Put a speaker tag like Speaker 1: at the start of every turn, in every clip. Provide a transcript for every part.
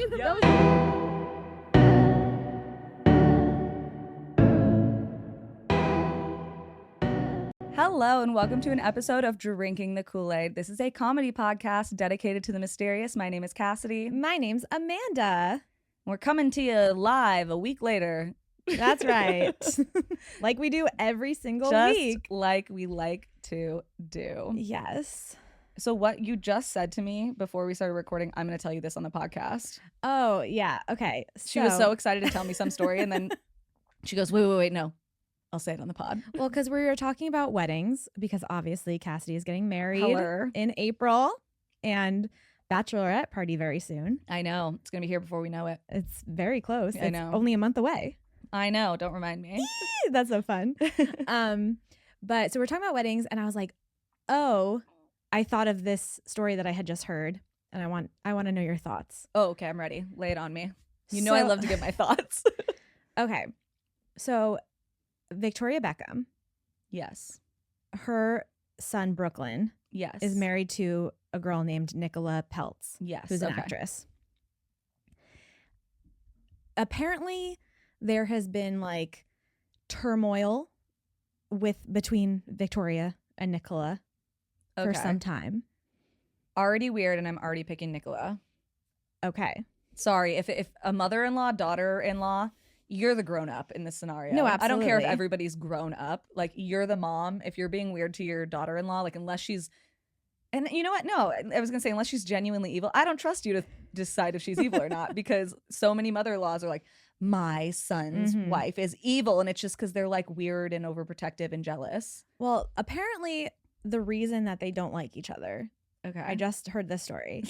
Speaker 1: Hello and welcome to an episode of Drinking the Kool-Aid. This is a comedy podcast dedicated to the mysterious. My name is Cassidy.
Speaker 2: My name's Amanda.
Speaker 1: We're coming to you live a week later.
Speaker 2: That's right. Like we do every single week.
Speaker 1: Like we like to do.
Speaker 2: Yes.
Speaker 1: So what you just said to me before we started recording, I'm going to tell you this on the podcast.
Speaker 2: Oh, yeah. Okay.
Speaker 1: She was so excited to tell me some story and then she goes, wait, no. I'll say it on the pod.
Speaker 2: Well, because we were talking about weddings, because obviously Cassidy is getting married in April and bachelorette party very soon.
Speaker 1: I know. It's going to be here before we know it.
Speaker 2: It's very close.
Speaker 1: I know.
Speaker 2: It's only a month away.
Speaker 1: I know. Don't remind me.
Speaker 2: That's so fun. But so we're talking about weddings and I was like, oh, I thought of this story that I had just heard and I want to know your thoughts.
Speaker 1: Oh, okay. I'm ready. Lay it on me. You know I love to give my thoughts.
Speaker 2: Okay. So Victoria Beckham.
Speaker 1: Yes.
Speaker 2: Her son, Brooklyn.
Speaker 1: Yes.
Speaker 2: Is married to a girl named Nicola Peltz.
Speaker 1: Yes.
Speaker 2: Who's an actress. Apparently, there has been like turmoil between Victoria and Nicola for some time.
Speaker 1: Already weird, and I'm already picking Nicola.
Speaker 2: Okay.
Speaker 1: Sorry, if a mother-in-law, daughter-in-law, you're the grown-up in this scenario.
Speaker 2: No, absolutely.
Speaker 1: I don't care if everybody's grown up. Like, you're the mom. If you're being weird to your daughter-in-law, like, unless she's... And you know what? No, I was going to say, unless she's genuinely evil, I don't trust you to decide if she's evil or not, because so many mother-in-laws are like, my son's wife is evil, and it's just because they're, like, weird and overprotective and jealous.
Speaker 2: Well, apparently, the reason that they don't like each other,
Speaker 1: okay,
Speaker 2: I just heard this story,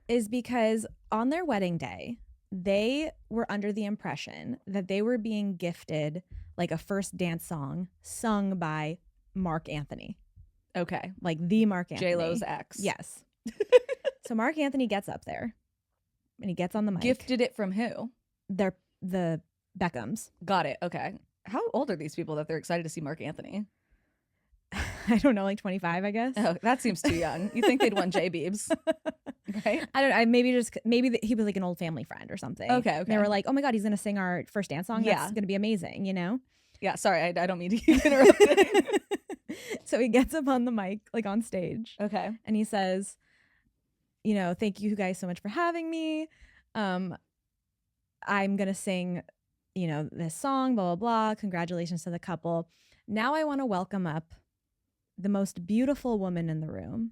Speaker 2: is because on their wedding day... they were under the impression that they were being gifted like a first dance song sung by Mark Anthony.
Speaker 1: Okay.
Speaker 2: Like the Mark Anthony.
Speaker 1: J-Lo's ex.
Speaker 2: Yes. So Mark Anthony gets up there and he gets on the mic.
Speaker 1: Gifted it from who?
Speaker 2: They're the Beckhams.
Speaker 1: Got it. Okay. How old are these people that they're excited to see Mark Anthony?
Speaker 2: I don't know, like 25, I guess.
Speaker 1: Oh, that seems too young. You think they'd want J-Beebs, right?
Speaker 2: I don't know. Maybe he was like an old family friend or something.
Speaker 1: Okay.
Speaker 2: They were like, oh my God, he's going to sing our first dance song.
Speaker 1: Yeah.
Speaker 2: That's going to be amazing, you know?
Speaker 1: Yeah, sorry, I don't mean to keep interrupting.
Speaker 2: So he gets up on the mic, like on stage.
Speaker 1: Okay.
Speaker 2: And he says, you know, thank you guys so much for having me. I'm going to sing, you know, this song, blah, blah, blah. Congratulations to the couple. Now I want to welcome up the most beautiful woman in the room.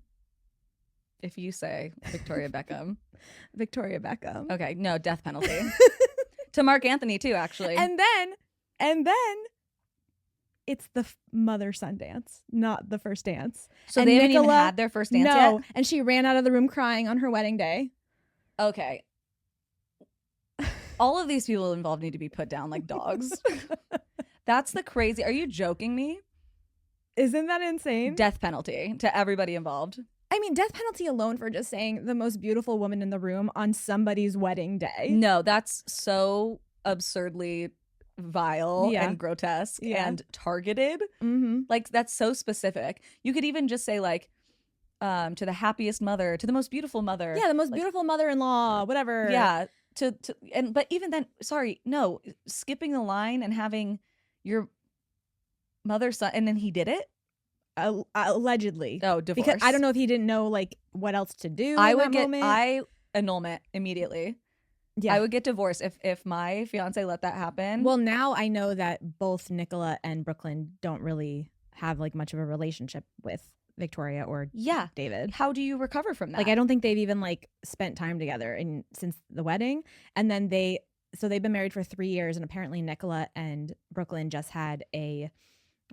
Speaker 1: If you say Victoria Beckham.
Speaker 2: Victoria Beckham.
Speaker 1: Okay, no, death penalty. To Mark Anthony too, actually.
Speaker 2: And then it's the mother-son dance, not the first dance.
Speaker 1: So they haven't even had their first dance yet?
Speaker 2: No, and she ran out of the room crying on her wedding day.
Speaker 1: Okay. All of these people involved need to be put down like dogs. That's the crazy... Are you joking me?
Speaker 2: Isn't that insane?
Speaker 1: Death penalty to everybody involved.
Speaker 2: I mean, death penalty alone for just saying the most beautiful woman in the room on somebody's wedding day.
Speaker 1: No, that's so absurdly vile and grotesque and targeted.
Speaker 2: Mm-hmm.
Speaker 1: Like, that's so specific. You could even just say, like, to the happiest mother, to the most beautiful mother.
Speaker 2: Yeah, the most beautiful mother-in-law, whatever.
Speaker 1: Yeah. But even then, sorry, no, skipping the line and having your mother's son, and then he did it?
Speaker 2: Allegedly.
Speaker 1: Oh, divorce.
Speaker 2: Because I don't know if he didn't know like what else to do.
Speaker 1: Annulment immediately.
Speaker 2: Yeah.
Speaker 1: I would get divorced if my fiance let that happen.
Speaker 2: Well, now I know that both Nicola and Brooklyn don't really have like much of a relationship with Victoria or David.
Speaker 1: How do you recover from that?
Speaker 2: Like, I don't think they've even like spent time together since the wedding. And then they've been married for 3 years, and apparently Nicola and Brooklyn just had a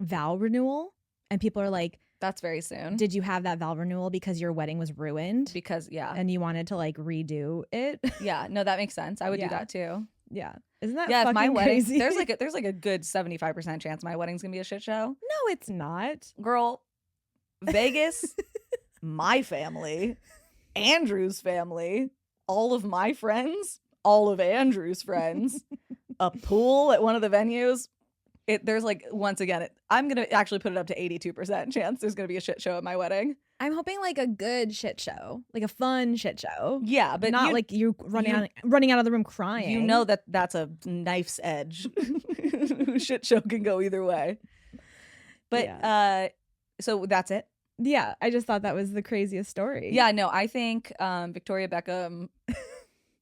Speaker 2: vow renewal, and people are like,
Speaker 1: that's very soon.
Speaker 2: Did you have that vow renewal because your wedding was ruined?
Speaker 1: Because
Speaker 2: and you wanted to like redo it?
Speaker 1: Yeah, no, that makes sense. I would do that too.
Speaker 2: Yeah. Isn't that
Speaker 1: if my wedding
Speaker 2: crazy?
Speaker 1: there's like a good 75% chance my wedding's gonna be a shit show.
Speaker 2: No, it's not.
Speaker 1: Girl, Vegas, my family, Andrew's family, all of my friends, all of Andrew's friends, a pool at one of the venues. There's like, once again, I'm going to actually put it up to 82% chance there's going to be a shit show at my wedding.
Speaker 2: I'm hoping like a good shit show, like a fun shit show.
Speaker 1: Yeah, but
Speaker 2: not like you running out of the room crying.
Speaker 1: You know that's a knife's edge. Shit show can go either way. But so that's it.
Speaker 2: Yeah, I just thought that was the craziest story.
Speaker 1: Yeah, no, I think Victoria Beckham,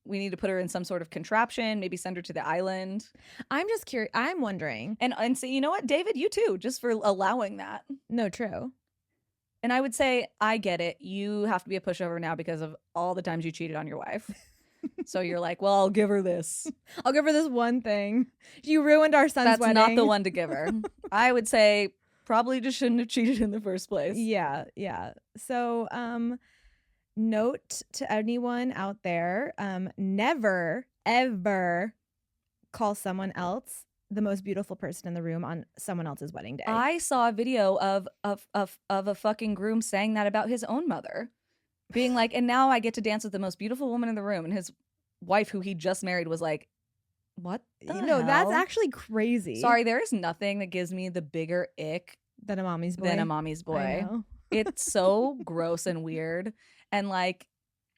Speaker 1: we need to put her in some sort of contraption, maybe send her to the island.
Speaker 2: I'm just curious. I'm wondering.
Speaker 1: And so, you know what, David, you too, just for allowing that.
Speaker 2: No, true.
Speaker 1: And I would say, I get it. You have to be a pushover now because of all the times you cheated on your wife. So you're like, well, I'll give her this.
Speaker 2: I'll give her this one thing. You ruined our son's wedding.
Speaker 1: That's not the one to give her. I would say probably just shouldn't have cheated in the first place.
Speaker 2: Yeah. So, note to anyone out there, never, ever call someone else the most beautiful person in the room on someone else's wedding day.
Speaker 1: I saw a video of a fucking groom saying that about his own mother. Being like, and now I get to dance with the most beautiful woman in the room. And his wife, who he just married, was like, what the hell?
Speaker 2: That's actually crazy.
Speaker 1: Sorry, there is nothing that gives me the bigger ick
Speaker 2: than a mommy's boy. It's
Speaker 1: so gross and weird. And like,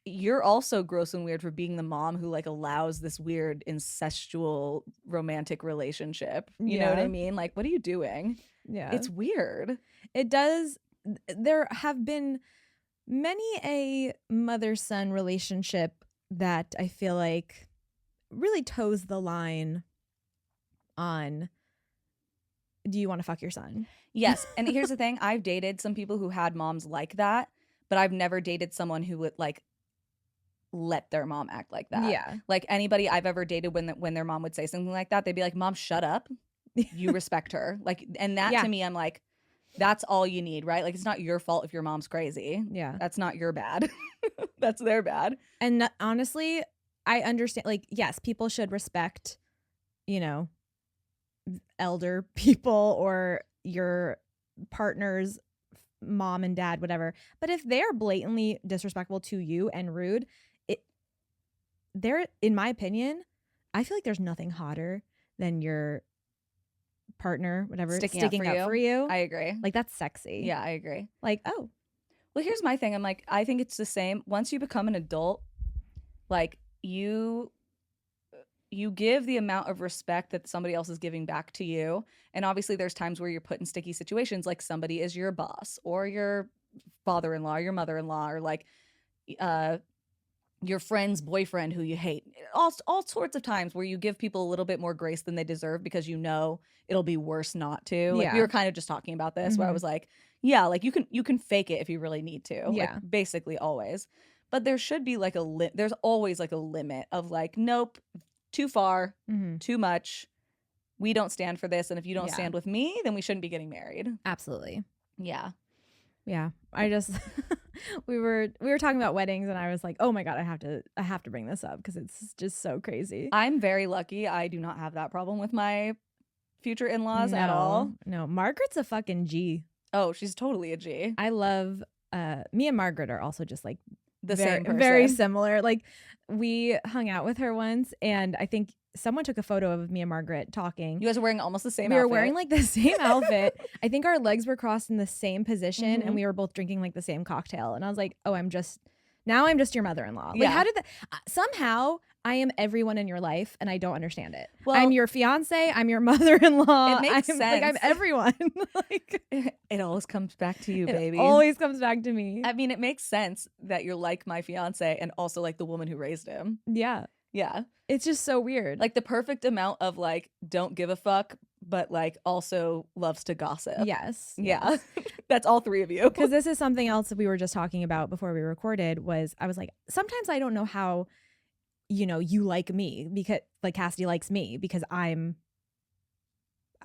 Speaker 1: you're also gross and weird for being the mom who like allows this weird incestual romantic relationship. You know what I mean? Like, what are you doing?
Speaker 2: Yeah.
Speaker 1: It's weird.
Speaker 2: It does. There have been many a mother-son relationship that I feel like really toes the line on, do you want to fuck your son?
Speaker 1: Yes. And here's the thing. I've dated some people who had moms like that, but I've never dated someone who would like let their mom act like that.
Speaker 2: Yeah.
Speaker 1: Like anybody I've ever dated when their mom would say something like that, they'd be like, Mom, shut up. You respect her. Like, and that to me, I'm like, that's all you need, right? Like, it's not your fault if your mom's crazy.
Speaker 2: Yeah.
Speaker 1: That's not your bad. That's their bad.
Speaker 2: And honestly, I understand, like, yes, people should respect, you know, elder people or your partner's mom and dad, whatever. But if they're blatantly disrespectful to you and rude, in my opinion, I feel like there's nothing hotter than your partner, whatever, sticking up for you.
Speaker 1: I agree.
Speaker 2: Like, that's sexy.
Speaker 1: Yeah, I agree.
Speaker 2: Like, oh.
Speaker 1: Well, here's my thing. I'm like, I think it's the same. Once you become an adult, like, you give the amount of respect that somebody else is giving back to you. And obviously there's times where you're put in sticky situations, like somebody is your boss or your father-in-law, or your mother-in-law, or like your friend's boyfriend who you hate. All sorts of times where you give people a little bit more grace than they deserve because you know it'll be worse not to. Like, we were kind of just talking about this where I was like, yeah, like you can fake it if you really need to.
Speaker 2: Yeah.
Speaker 1: Like, basically always. But there should be like there's always like a limit of like, nope, too far, too much. We don't stand for this. And if you don't stand with me, then we shouldn't be getting married.
Speaker 2: Absolutely.
Speaker 1: Yeah.
Speaker 2: Yeah. I just we were talking about weddings and I was like, oh my God, I have to bring this up because it's just so crazy.
Speaker 1: I'm very lucky. I do not have that problem with my future in-laws at all.
Speaker 2: No, Margaret's a fucking G.
Speaker 1: Oh, she's totally a G.
Speaker 2: I love me and Margaret are also just like
Speaker 1: same person.
Speaker 2: Very similar. Like, we hung out with her once and I think someone took a photo of me and Margaret talking.
Speaker 1: You guys are wearing almost the same outfit.
Speaker 2: We were wearing like the same outfit. I think our legs were crossed in the same position and we were both drinking like the same cocktail. And I was like, oh, I'm just your mother-in-law. Like, how did that somehow I am everyone in your life and I don't understand it. Well, I'm your fiance, I'm your mother-in-law.
Speaker 1: It makes sense.
Speaker 2: Like, I'm everyone. Like,
Speaker 1: it always comes back to you, baby.
Speaker 2: It always comes back to me.
Speaker 1: I mean, it makes sense that you're like my fiance and also like the woman who raised him.
Speaker 2: Yeah.
Speaker 1: Yeah.
Speaker 2: It's just so weird.
Speaker 1: Like the perfect amount of like, don't give a fuck, but like also loves to gossip.
Speaker 2: Yes.
Speaker 1: Yeah. That's all three of you.
Speaker 2: Because this is something else that we were just talking about before we recorded I was like, sometimes I don't know how, you know, you like me because like Cassidy likes me because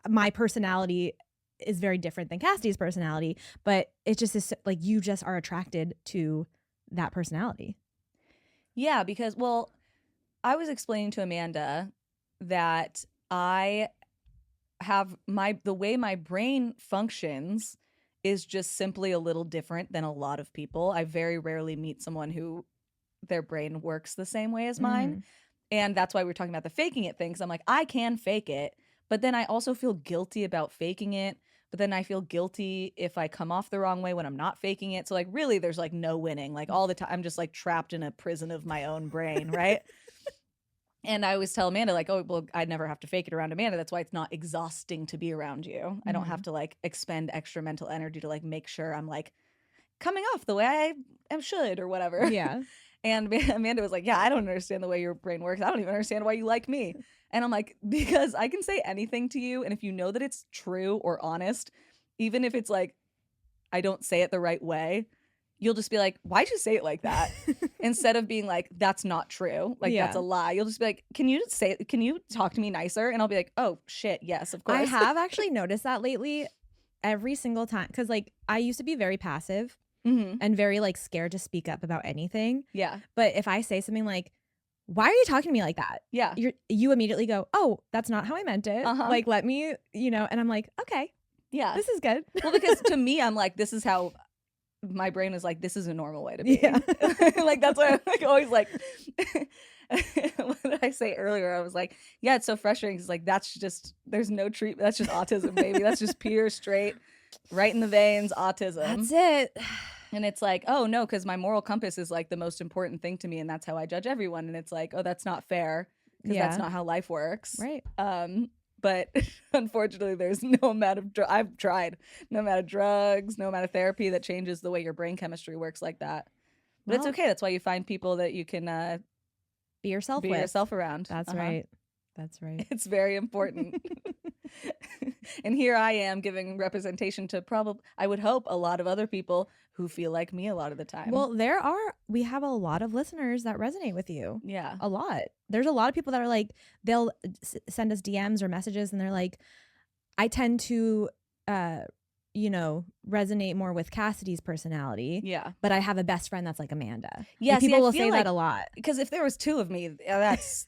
Speaker 2: my personality is very different than Cassidy's personality, but it just is like you just are attracted to that personality.
Speaker 1: Yeah, because, well, I was explaining to Amanda that I have the way my brain functions is just simply a little different than a lot of people. I very rarely meet someone who their brain works the same way as mine. And that's why we're talking about the faking it thing. 'Cause I'm like, I can fake it, but then I also feel guilty about faking it. but then I feel guilty if I come off the wrong way when I'm not faking it. So like really there's like no winning. Like all the time I'm just like trapped in a prison of my own brain, right? And I always tell Amanda, like, oh, well, I'd never have to fake it around Amanda. That's why it's not exhausting to be around you. I don't have to like expend extra mental energy to like make sure I'm like coming off the way I should or whatever.
Speaker 2: Yeah.
Speaker 1: And Amanda was like, yeah, I don't understand the way your brain works. I don't even understand why you like me. And I'm like, because I can say anything to you. And if you know that it's true or honest, even if it's like, I don't say it the right way, you'll just be like, why'd you say it like that? Instead of being like, that's not true. Like, that's a lie. You'll just be like, can you talk to me nicer? And I'll be like, oh, shit. Yes, of course.
Speaker 2: I have actually noticed that lately every single time. Because like I used to be very passive and very like scared to speak up about anything.
Speaker 1: Yeah.
Speaker 2: But if I say something like, why are you talking to me like that?
Speaker 1: Yeah.
Speaker 2: You immediately go, oh, that's not how I meant it. Like, let me, and I'm like, okay.
Speaker 1: Yeah.
Speaker 2: This is good.
Speaker 1: Well, because to me, I'm like, this is how my brain is like, this is a normal way to be.
Speaker 2: Yeah.
Speaker 1: Like, that's why I'm like, always like, what did I say earlier? I was like, yeah, it's so frustrating. It's like, there's no treatment. That's just autism, baby. That's just pure, straight, right in the veins autism.
Speaker 2: That's it.
Speaker 1: And it's like, oh, no, because my moral compass is like the most important thing to me. And that's how I judge everyone. And it's like, oh, that's not fair because that's not how life works.
Speaker 2: Right.
Speaker 1: But unfortunately, there's no amount of I've tried no amount of drugs, no amount of therapy that changes the way your brain chemistry works like that. But it's okay. That's why you find people that you can
Speaker 2: be yourself
Speaker 1: around.
Speaker 2: That's right. That's right.
Speaker 1: It's very important. And here I am giving representation to I would hope, a lot of other people who feel like me a lot of the time.
Speaker 2: Well, we have a lot of listeners that resonate with you.
Speaker 1: Yeah.
Speaker 2: A lot. There's a lot of people that are like, they'll send us DMs or messages and they're like, I tend to, resonate more with Cassidy's personality.
Speaker 1: Yeah.
Speaker 2: But I have a best friend that's like Amanda.
Speaker 1: Yeah.
Speaker 2: Like, people will say that a lot.
Speaker 1: Because if there was two of me, that's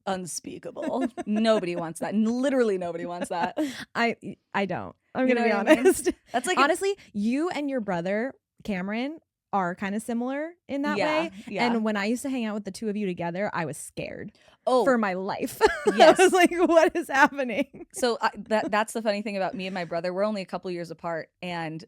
Speaker 1: unspeakable. Nobody wants that. Literally nobody wants that.
Speaker 2: I don't. I'm gonna be honest.
Speaker 1: That's like
Speaker 2: honestly, you and your brother Cameron are kind of similar in that way.
Speaker 1: Yeah.
Speaker 2: And when I used to hang out with the two of you together, I was scared
Speaker 1: for
Speaker 2: my life.
Speaker 1: Yes.
Speaker 2: I was like, what is happening?
Speaker 1: So that's the funny thing about me and my brother. We're only a couple years apart, and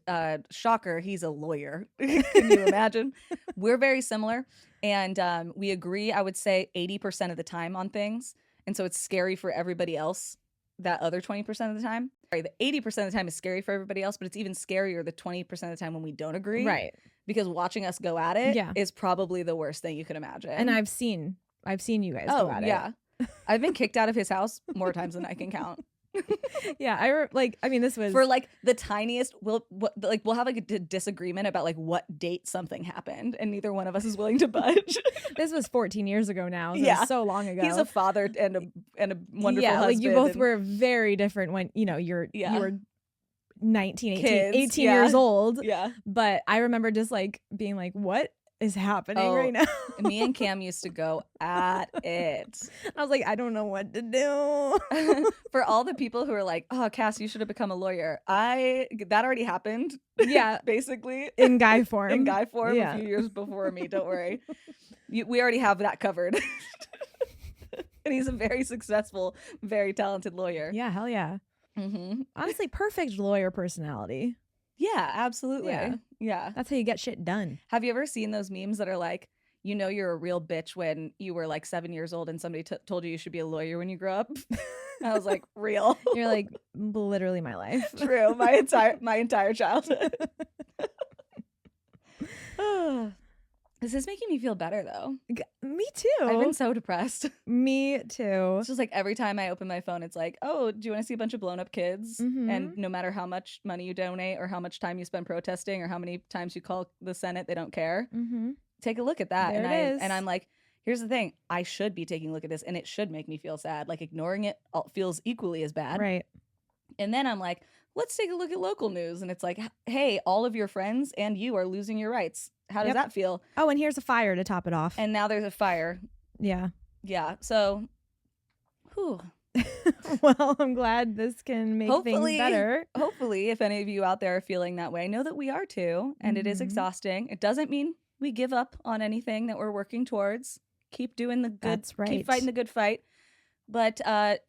Speaker 1: shocker, he's a lawyer. Can you imagine? We're very similar, and we agree, I would say 80% of the time on things. And so it's scary for everybody else that other 20% of the time. Sorry, the 80% of the time is scary for everybody else, but it's even scarier the 20% of the time when we don't agree.
Speaker 2: Right.
Speaker 1: Because watching us go at it is probably the worst thing you could imagine.
Speaker 2: And I've seen you guys go at it.
Speaker 1: Yeah. I've been kicked out of his house more times than I can count.
Speaker 2: Yeah, this was
Speaker 1: for like the tiniest. We'll have like a disagreement about like what date something happened, and neither one of us is willing to budge.
Speaker 2: This was 14 years ago now. So
Speaker 1: yeah,
Speaker 2: so long ago.
Speaker 1: He's a father and a wonderful husband.
Speaker 2: Like you both were very different when you were 19, 18 years old.
Speaker 1: Yeah,
Speaker 2: but I remember just like being like, what is happening right now?
Speaker 1: Me and Cam used to go at it.
Speaker 2: I was like, I don't know what to do.
Speaker 1: For all the people who are like, oh, Cass, you should have become a lawyer. That already happened.
Speaker 2: Yeah.
Speaker 1: Basically.
Speaker 2: In guy form.
Speaker 1: A few years before me. Don't worry. We already have that covered. And he's a very successful, very talented lawyer.
Speaker 2: Yeah, hell yeah. Mm-hmm. Honestly, perfect lawyer personality.
Speaker 1: Yeah, absolutely. Yeah.
Speaker 2: That's how you get shit done.
Speaker 1: Have you ever seen those memes that are like, you're a real bitch when you were like 7 years old and somebody told you should be a lawyer when you grow up? I was like, real.
Speaker 2: You're like, literally my life.
Speaker 1: True. My entire childhood. Is this making me feel better though?
Speaker 2: Me too.
Speaker 1: I've been so depressed.
Speaker 2: Me too.
Speaker 1: It's just like every time I open my phone, it's like, oh, do you want to see a bunch of blown up kids?
Speaker 2: Mm-hmm.
Speaker 1: And no matter how much money you donate or how much time you spend protesting or how many times you call the Senate, they don't care.
Speaker 2: Mm-hmm.
Speaker 1: Take a look at that.
Speaker 2: There it is.
Speaker 1: And I'm like, here's the thing. I should be taking a look at this and it should make me feel sad. Like ignoring it feels equally as bad.
Speaker 2: Right.
Speaker 1: And then I'm like, let's take a look at local news. And it's like, hey, all of your friends and you are losing your rights. How does that feel?
Speaker 2: Oh, and here's a fire to top it off.
Speaker 1: And now there's a fire.
Speaker 2: Yeah.
Speaker 1: Yeah. So, whew.
Speaker 2: Well, I'm glad this can make things better.
Speaker 1: Hopefully, if any of you out there are feeling that way, know that we are too. And it is exhausting. It doesn't mean we give up on anything that we're working towards. Keep doing the good.
Speaker 2: That's right.
Speaker 1: Keep fighting the good fight. But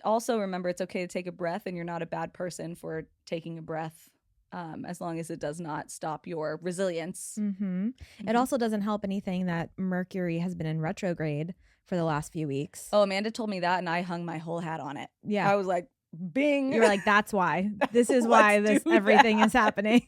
Speaker 1: also remember, it's okay to take a breath, and you're not a bad person for taking a breath, as long as it does not stop your resilience.
Speaker 2: Mm-hmm. It also doesn't help anything that Mercury has been in retrograde for the last few weeks.
Speaker 1: Oh, Amanda told me that, and I hung my whole hat on it.
Speaker 2: Yeah.
Speaker 1: I was like, bing.
Speaker 2: You were like, that's why. This is why
Speaker 1: Let's do
Speaker 2: everything
Speaker 1: that.
Speaker 2: is happening.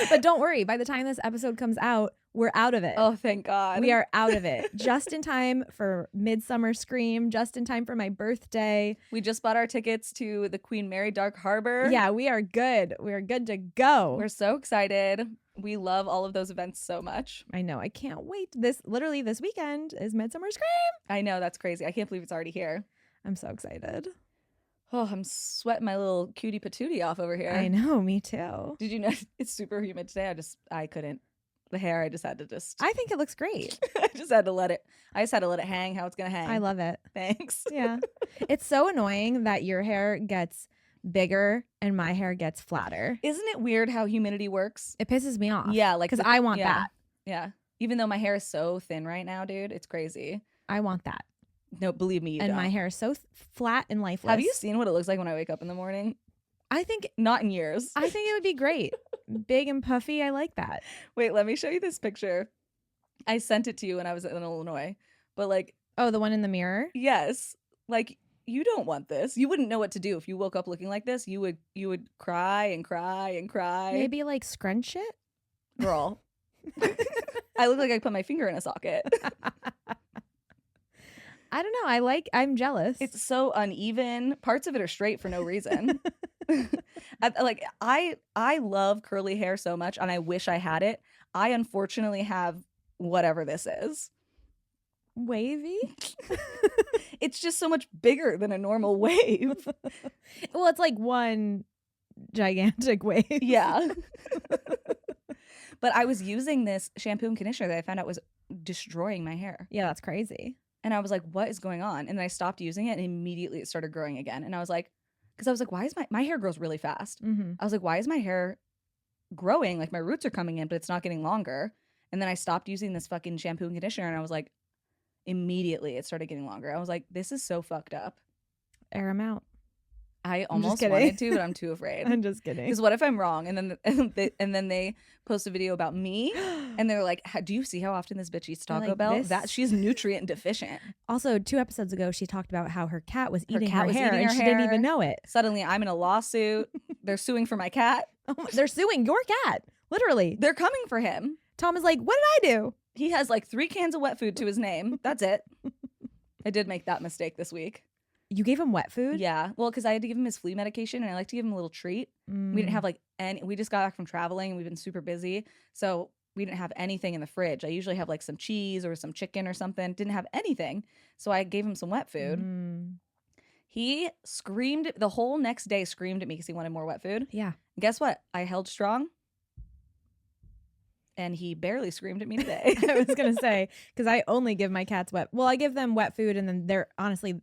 Speaker 2: But don't worry. By the time this episode comes out, we're out of it.
Speaker 1: Oh, thank God.
Speaker 2: We are out of it. Just in time for Midsummer Scream. Just in time for my birthday.
Speaker 1: We just bought our tickets to the Queen Mary Dark Harbor.
Speaker 2: Yeah, we are good. We are good to go.
Speaker 1: We're so excited. We love all of those events so much.
Speaker 2: I know. I can't wait. This weekend is Midsummer Scream.
Speaker 1: I know. That's crazy. I can't believe it's already here.
Speaker 2: I'm so excited.
Speaker 1: Oh, I'm sweating my little cutie patootie off over here.
Speaker 2: I know. Me too.
Speaker 1: Did you know it's super humid today? I couldn't. The hair, I just had to
Speaker 2: I think it looks great.
Speaker 1: I just had to let it hang how it's going to hang.
Speaker 2: I love it.
Speaker 1: Thanks.
Speaker 2: Yeah. It's so annoying that your hair gets bigger and my hair gets flatter.
Speaker 1: Isn't it weird how humidity works?
Speaker 2: It pisses me off.
Speaker 1: Yeah, like
Speaker 2: because I want
Speaker 1: yeah,
Speaker 2: that.
Speaker 1: Yeah. Even though my hair is so thin right now, dude, it's crazy.
Speaker 2: I want that.
Speaker 1: No, believe me, you
Speaker 2: and
Speaker 1: don't.
Speaker 2: my hair is so flat and lifeless.
Speaker 1: Have you seen what it looks like when I wake up in the morning?
Speaker 2: I think
Speaker 1: Not in years.
Speaker 2: it would be great. Big and puffy. I like that.
Speaker 1: Wait, let me show you this picture. I sent it to you when I was in Illinois. But like,
Speaker 2: Oh, the one in the mirror?
Speaker 1: yes, like you don't want this. You wouldn't know what to do if you woke up looking like this. You would cry and cry and cry.
Speaker 2: Maybe like scrunch it?
Speaker 1: Girl. I look like I put my finger in a socket.
Speaker 2: I don't know. I'm jealous.
Speaker 1: It's so uneven. Parts of it are straight for no reason. I love curly hair so much, and I wish I had it. I unfortunately have whatever this is.
Speaker 2: wavy.
Speaker 1: It's just so much bigger than a normal wave.
Speaker 2: Well, it's like one gigantic wave.
Speaker 1: Yeah. But I was using this shampoo and conditioner that I found out was destroying my hair.
Speaker 2: Yeah, that's crazy.
Speaker 1: And I was like, what is going on? And then I stopped using it, and immediately it started growing again. And I was like, why is my hair grows really fast?
Speaker 2: Mm-hmm.
Speaker 1: I was like, why is my hair growing? Like my roots are coming in, but it's not getting longer. And then I stopped using this fucking shampoo and conditioner, and I was like, immediately it started getting longer. I was like, this is so fucked up.
Speaker 2: Air them out.
Speaker 1: I
Speaker 2: I'm just
Speaker 1: almost
Speaker 2: kidding.
Speaker 1: wanted to, but I'm too afraid.
Speaker 2: I'm just kidding.
Speaker 1: Because what if I'm wrong? And then they post a video about me, and they're like, do you see how often this bitch eats
Speaker 2: They're
Speaker 1: Taco
Speaker 2: like,
Speaker 1: Bell?
Speaker 2: this-
Speaker 1: That she's nutrient deficient.
Speaker 2: Also, 2 episodes ago, she talked about how her cat was eating
Speaker 1: cat
Speaker 2: her
Speaker 1: was
Speaker 2: hair,
Speaker 1: eating
Speaker 2: and
Speaker 1: her
Speaker 2: she didn't
Speaker 1: hair.
Speaker 2: even know it.
Speaker 1: Suddenly, I'm in a lawsuit. They're suing for my cat.
Speaker 2: They're suing your cat, literally.
Speaker 1: They're coming for him.
Speaker 2: Tom is like, what did I do?
Speaker 1: He has like 3 cans of wet food to his name. That's it. I did make that mistake this week.
Speaker 2: You gave him wet food?
Speaker 1: Yeah. Well, because I had to give him his flea medication, and I like to give him a little treat. We didn't have like any. We just got back from traveling, and we've been super busy. So we didn't have anything in the fridge. I usually have like some cheese or some chicken or something. Didn't have anything. So I gave him some wet food. He screamed the whole next day, screamed at me because he wanted more wet food.
Speaker 2: Yeah.
Speaker 1: And guess what? I held strong. And he barely screamed at me today.
Speaker 2: I was going to say, because I only give my cats I give them wet food, and then honestly,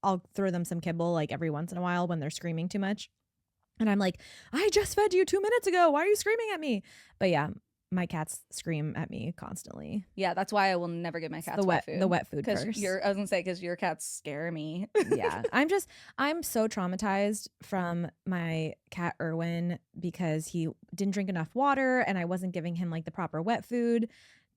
Speaker 2: I'll throw them some kibble like every once in a while when they're screaming too much. And I'm like, I just fed you 2 minutes ago. Why are you screaming at me? But yeah, my cats scream at me constantly.
Speaker 1: Yeah, that's why I will never give my cats wet food.
Speaker 2: The wet food
Speaker 1: Because
Speaker 2: curse.
Speaker 1: I was gonna say, because your cats scare me.
Speaker 2: Yeah, I'm so traumatized from my cat Irwin because he didn't drink enough water, and I wasn't giving him like the proper wet food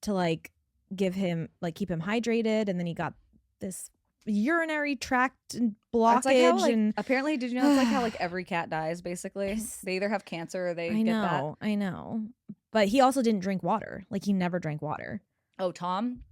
Speaker 2: to like give him like keep him hydrated, and then he got this urinary tract blockage.
Speaker 1: That's like how,
Speaker 2: and
Speaker 1: apparently, did you know it's like how like every cat dies basically? They either have cancer or they get that.
Speaker 2: I know. But he also didn't drink water. Like he never drank water.
Speaker 1: Oh, Tom,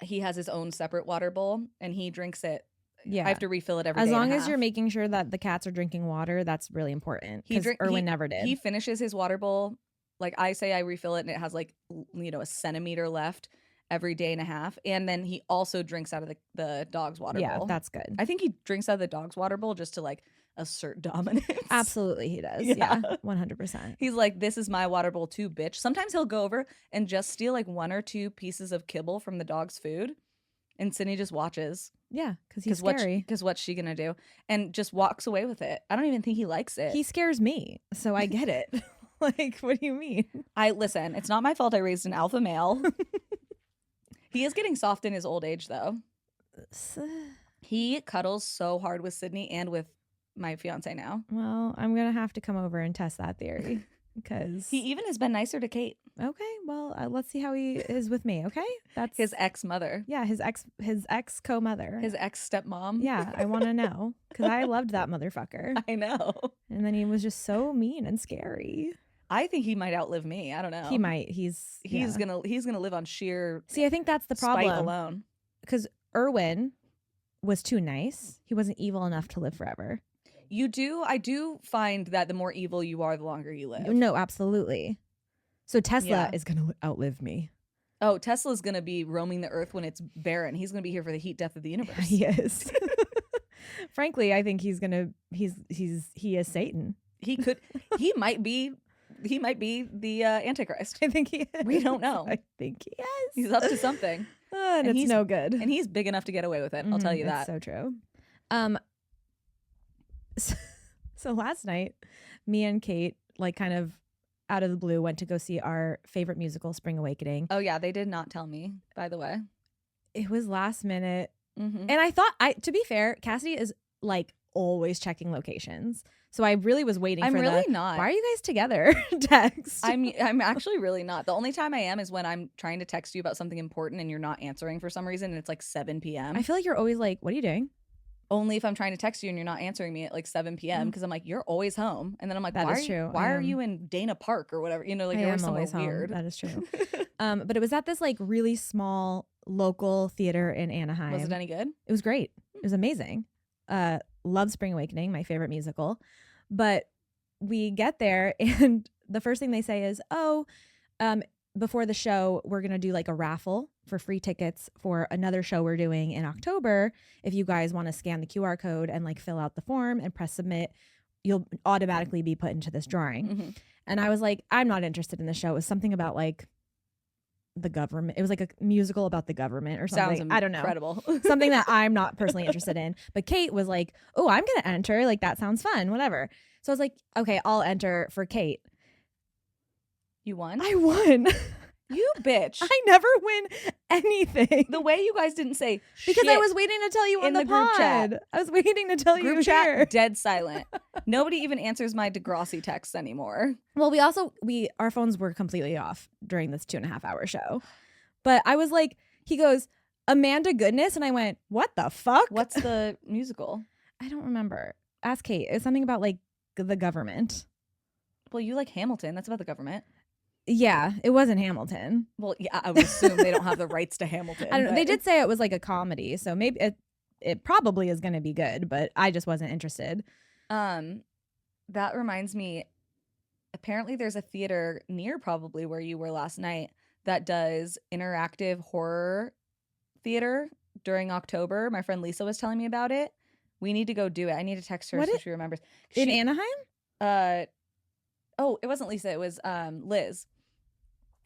Speaker 1: he has his own separate water bowl, and he drinks it.
Speaker 2: Yeah,
Speaker 1: I have to refill it every day.
Speaker 2: As long
Speaker 1: and a
Speaker 2: as
Speaker 1: half.
Speaker 2: you're making sure that the cats are drinking water, that's really important. Because Irwin never did.
Speaker 1: He finishes his water bowl. Like I say, I refill it, and it has like a centimeter left every day and a half. And then he also drinks out of the dog's water bowl.
Speaker 2: Yeah, that's good.
Speaker 1: I think he drinks out of the dog's water bowl just to like assert dominance.
Speaker 2: Absolutely, he does.
Speaker 1: Yeah.
Speaker 2: 100%.
Speaker 1: He's like, this is my water bowl too, bitch. Sometimes he'll go over and just steal like 1 or 2 pieces of kibble from the dog's food. And Sydney just watches.
Speaker 2: Yeah, because he's scary.
Speaker 1: Because what's she going to do? And just walks away with it. I don't even think he likes it.
Speaker 2: He scares me, so I get it. Like, what do you mean?
Speaker 1: Listen, it's not my fault I raised an alpha male. He is getting soft in his old age, though. He cuddles so hard with Sydney and with my fiance now.
Speaker 2: Well, I'm going to have to come over and test that theory because.
Speaker 1: He even has been nicer to Kate,
Speaker 2: Okay, well, let's see how he is with me, okay? That's
Speaker 1: his ex-mother,
Speaker 2: Yeah, his ex co-mother.
Speaker 1: his ex-stepmom.
Speaker 2: Yeah, I want to know because I loved that motherfucker.
Speaker 1: I know.
Speaker 2: And then he was just so mean and scary.
Speaker 1: I think he might outlive me. I don't know.
Speaker 2: He might. He's yeah.
Speaker 1: gonna live on sheer
Speaker 2: See, I think that's the
Speaker 1: spite
Speaker 2: problem
Speaker 1: alone.
Speaker 2: because Erwin was too nice. He wasn't evil enough to live forever.
Speaker 1: I do find that the more evil you are, the longer you live.
Speaker 2: No, absolutely. So Tesla
Speaker 1: Yeah.
Speaker 2: is going to outlive me.
Speaker 1: Oh, Tesla's gonna be roaming the earth when it's barren. He's gonna be here for the heat death of the universe.
Speaker 2: He is. Frankly, I think he is Satan.
Speaker 1: He might be the Antichrist.
Speaker 2: I think he is.
Speaker 1: We don't know.
Speaker 2: I think he is.
Speaker 1: He's up to something.
Speaker 2: And it's no good.
Speaker 1: And he's big enough to get away with it. I'll tell you that.
Speaker 2: It's so true. So last night, me and Kate, like kind of out of the blue, went to go see our favorite musical, Spring Awakening.
Speaker 1: Oh yeah, they did not tell me, by the way.
Speaker 2: It was last minute.
Speaker 1: Mm-hmm.
Speaker 2: And I thought, to be fair, Cassidy is like always checking locations. So I really was waiting
Speaker 1: I'm
Speaker 2: for
Speaker 1: really not.
Speaker 2: Why are you guys together? Text.
Speaker 1: I'm actually really not. The only time I am is when I'm trying to text you about something important and you're not answering for some reason and it's like 7 p.m.
Speaker 2: I feel like you're always like, what are you doing?
Speaker 1: Only if I'm trying to text you and you're not answering me at like 7 p.m. because I'm like, you're always home. And then I'm like,
Speaker 2: That
Speaker 1: why
Speaker 2: is true.
Speaker 1: Why are you in Dana Park or whatever? You know, like
Speaker 2: I
Speaker 1: you're
Speaker 2: am
Speaker 1: somewhere
Speaker 2: always home.
Speaker 1: weird.
Speaker 2: That is true. But it was at this like really small local theater in Anaheim.
Speaker 1: Was it any good?
Speaker 2: It was great. It was amazing. Love Spring Awakening, my favorite musical. But we get there and the first thing they say is, before the show, we're going to do like a raffle for free tickets for another show we're doing in October. If you guys want to scan the QR code and like fill out the form and press submit, you'll automatically be put into this drawing.
Speaker 1: Mm-hmm.
Speaker 2: And I was like, I'm not interested in the show. It was something about like the government. It was like a musical about the government or something.
Speaker 1: Sounds
Speaker 2: I don't know.
Speaker 1: incredible.
Speaker 2: Something that I'm not personally interested in. But Kate was like, oh, I'm going to enter. Like, that sounds fun. Whatever. So I was like, okay, I'll enter for Kate.
Speaker 1: You won?
Speaker 2: I won.
Speaker 1: You bitch.
Speaker 2: I never win anything.
Speaker 1: The way you guys didn't say
Speaker 2: Because
Speaker 1: shit
Speaker 2: I was waiting to tell you on
Speaker 1: in
Speaker 2: the
Speaker 1: the group
Speaker 2: pod.
Speaker 1: chat.
Speaker 2: I was waiting to tell you
Speaker 1: Group chat,
Speaker 2: here.
Speaker 1: dead silent. Nobody even answers my Degrassi texts anymore.
Speaker 2: Well, our phones were completely off during this 2.5 hour show. But I was like, he goes, Amanda Goodness. And I went, what the fuck?
Speaker 1: What's the musical?
Speaker 2: I don't remember. Ask Kate. It's something about like the government.
Speaker 1: Well, you like Hamilton. That's about the government.
Speaker 2: Yeah, it wasn't Hamilton.
Speaker 1: Well, yeah, I would assume they don't have the rights to Hamilton.
Speaker 2: I don't know.
Speaker 1: but-
Speaker 2: They did say it was like a comedy, so maybe it probably is going to be good, but I just wasn't interested.
Speaker 1: That reminds me, apparently there's a theater near probably where you were last night that does interactive horror theater during October. My friend Lisa was telling me about it. We need to go do it. I need to text her so she remembers.
Speaker 2: In Anaheim?
Speaker 1: It wasn't Lisa. It was Liz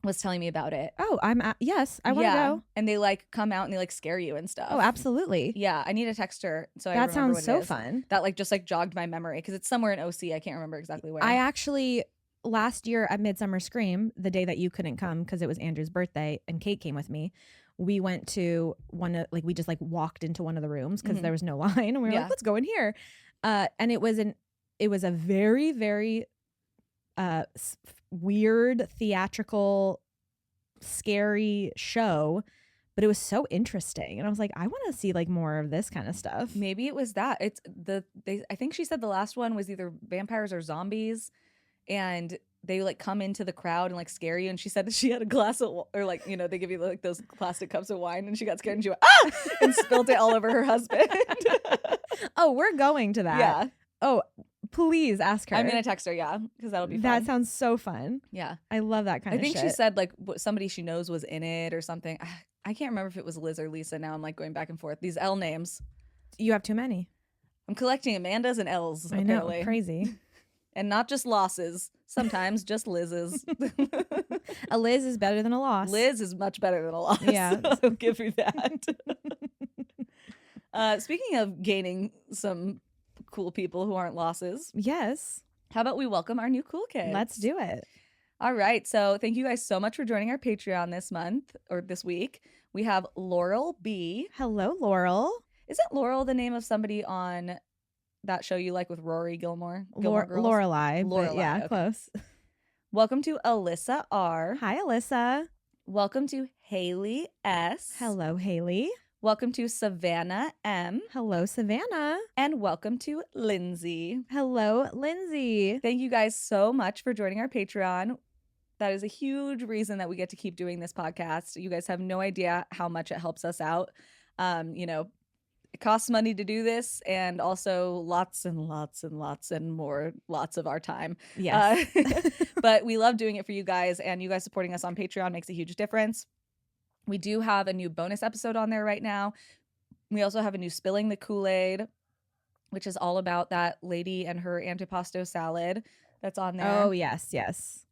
Speaker 1: was telling me about it.
Speaker 2: Oh, yes, I want to go.
Speaker 1: And they like come out and they like scare you and stuff.
Speaker 2: Oh, absolutely.
Speaker 1: Yeah, I need to text her so I
Speaker 2: That
Speaker 1: remember
Speaker 2: sounds
Speaker 1: what
Speaker 2: so
Speaker 1: it is.
Speaker 2: fun.
Speaker 1: That like just like jogged my memory because it's somewhere in OC. I can't remember exactly where.
Speaker 2: I actually last year at Midsummer Scream, the day that you couldn't come because it was Andrew's birthday and Kate came with me. We went to we just like walked into one of the rooms because there was no line and we were like, let's go in here. And it was a very, very weird, theatrical, scary show, but it was so interesting. And I was like, I want to see like more of this kind of stuff.
Speaker 1: Maybe it was that. I think she said the last one was either vampires or zombies, and they like come into the crowd and like scare you. And she said that she had a glass of, or like, you know, they give you like those plastic cups of wine, and she got scared and she went, ah, and spilled it all over her husband.
Speaker 2: Oh, we're going to that.
Speaker 1: Yeah.
Speaker 2: Oh, please ask her.
Speaker 1: I'm gonna text her, yeah, because that'll be fun.
Speaker 2: That sounds so fun.
Speaker 1: Yeah,
Speaker 2: I love that kind of shit.
Speaker 1: I think she said like somebody she knows was in it or something. I can't remember if it was Liz or Lisa. Now I'm like going back and forth. These L names.
Speaker 2: You have too many.
Speaker 1: I'm collecting Amandas and L's.
Speaker 2: I
Speaker 1: apparently.
Speaker 2: know, crazy.
Speaker 1: And not just losses. Sometimes just Liz's.
Speaker 2: A Liz is better than a loss.
Speaker 1: Liz is much better than a loss.
Speaker 2: Yeah.
Speaker 1: I'll give you that. Speaking of gaining some cool people who aren't losses.
Speaker 2: Yes.
Speaker 1: How about we welcome our new cool kids?
Speaker 2: Let's do it.
Speaker 1: All right. So thank you guys so much for joining our Patreon this month or this week. We have Laurel B.
Speaker 2: Hello, Laurel.
Speaker 1: Isn't Laurel the name of somebody on that show you like with Rory Gilmore? Gilmore Girls?
Speaker 2: Lorelai, but
Speaker 1: Lorelai,
Speaker 2: yeah,
Speaker 1: okay.
Speaker 2: close.
Speaker 1: Welcome to Alyssa R.
Speaker 2: Hi, Alyssa.
Speaker 1: Welcome to Haley S.
Speaker 2: Hello, Haley.
Speaker 1: Welcome to Savannah M.
Speaker 2: Hello, Savannah.
Speaker 1: And welcome to Lindsay.
Speaker 2: Hello, Lindsay.
Speaker 1: Thank you guys so much for joining our Patreon. That is a huge reason that we get to keep doing this podcast. You guys have no idea how much it helps us out. It costs money to do this, and also lots and lots and lots and more lots of our time.
Speaker 2: Yes.
Speaker 1: But we love doing it for you guys, and you guys supporting us on Patreon makes a huge difference. We do have a new bonus episode on there right now. We also have a new Spilling the Kool-Aid, which is all about that lady and her antipasto salad that's on there.
Speaker 2: Oh, yes, yes.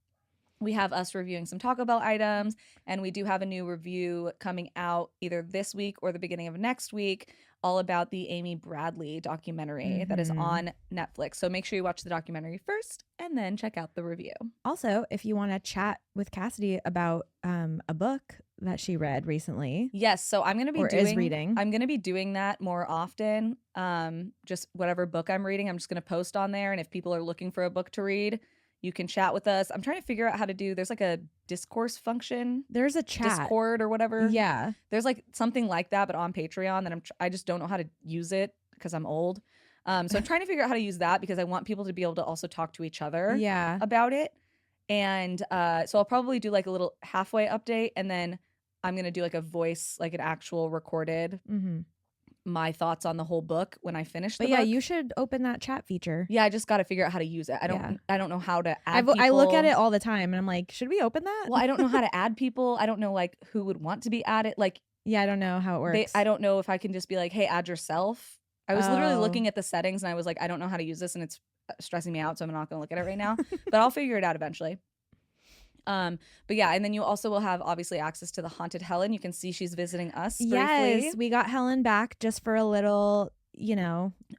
Speaker 1: We have us reviewing some Taco Bell items, and we do have a new review coming out either this week or the beginning of next week, all about the Amy Bradley documentary that is on Netflix. So make sure you watch the documentary first and then check out the review.
Speaker 2: Also, if you want to chat with Cassidy about a book that she read recently.
Speaker 1: Yes, so I'm going to be
Speaker 2: reading.
Speaker 1: I'm going to be doing that more often. Just whatever book I'm reading, I'm just going to post on there, and if people are looking for a book to read, you can chat with us. I'm trying to figure out how to do, there's like a discourse function.
Speaker 2: There's a chat.
Speaker 1: Discord or whatever.
Speaker 2: Yeah.
Speaker 1: There's like something like that, but on Patreon that I just don't know how to use it because I'm old. So I'm trying to figure out how to use that because I want people to be able to also talk to each other about it. And so I'll probably do like a little halfway update, and then I'm going to do like a voice, like an actual recorded my thoughts on the whole book when I finish the book.
Speaker 2: Yeah, you should open that chat feature.
Speaker 1: Yeah, I just got to figure out how to use it. I don't know how to add people.
Speaker 2: I look at it all the time and I'm like, should we open that?
Speaker 1: Well, I don't know how to add people. I don't know like who would want to be added. Like,
Speaker 2: yeah, I don't know how it works.
Speaker 1: I don't know if I can just be like, hey, add yourself. I was literally looking at the settings and I was like, I don't know how to use this and it's stressing me out, so I'm not going to look at it right now. But I'll figure it out eventually. But yeah, and then you also will have obviously access to the Haunted Helen. You can see she's visiting us briefly.
Speaker 2: Yes, we got Helen back just for a little,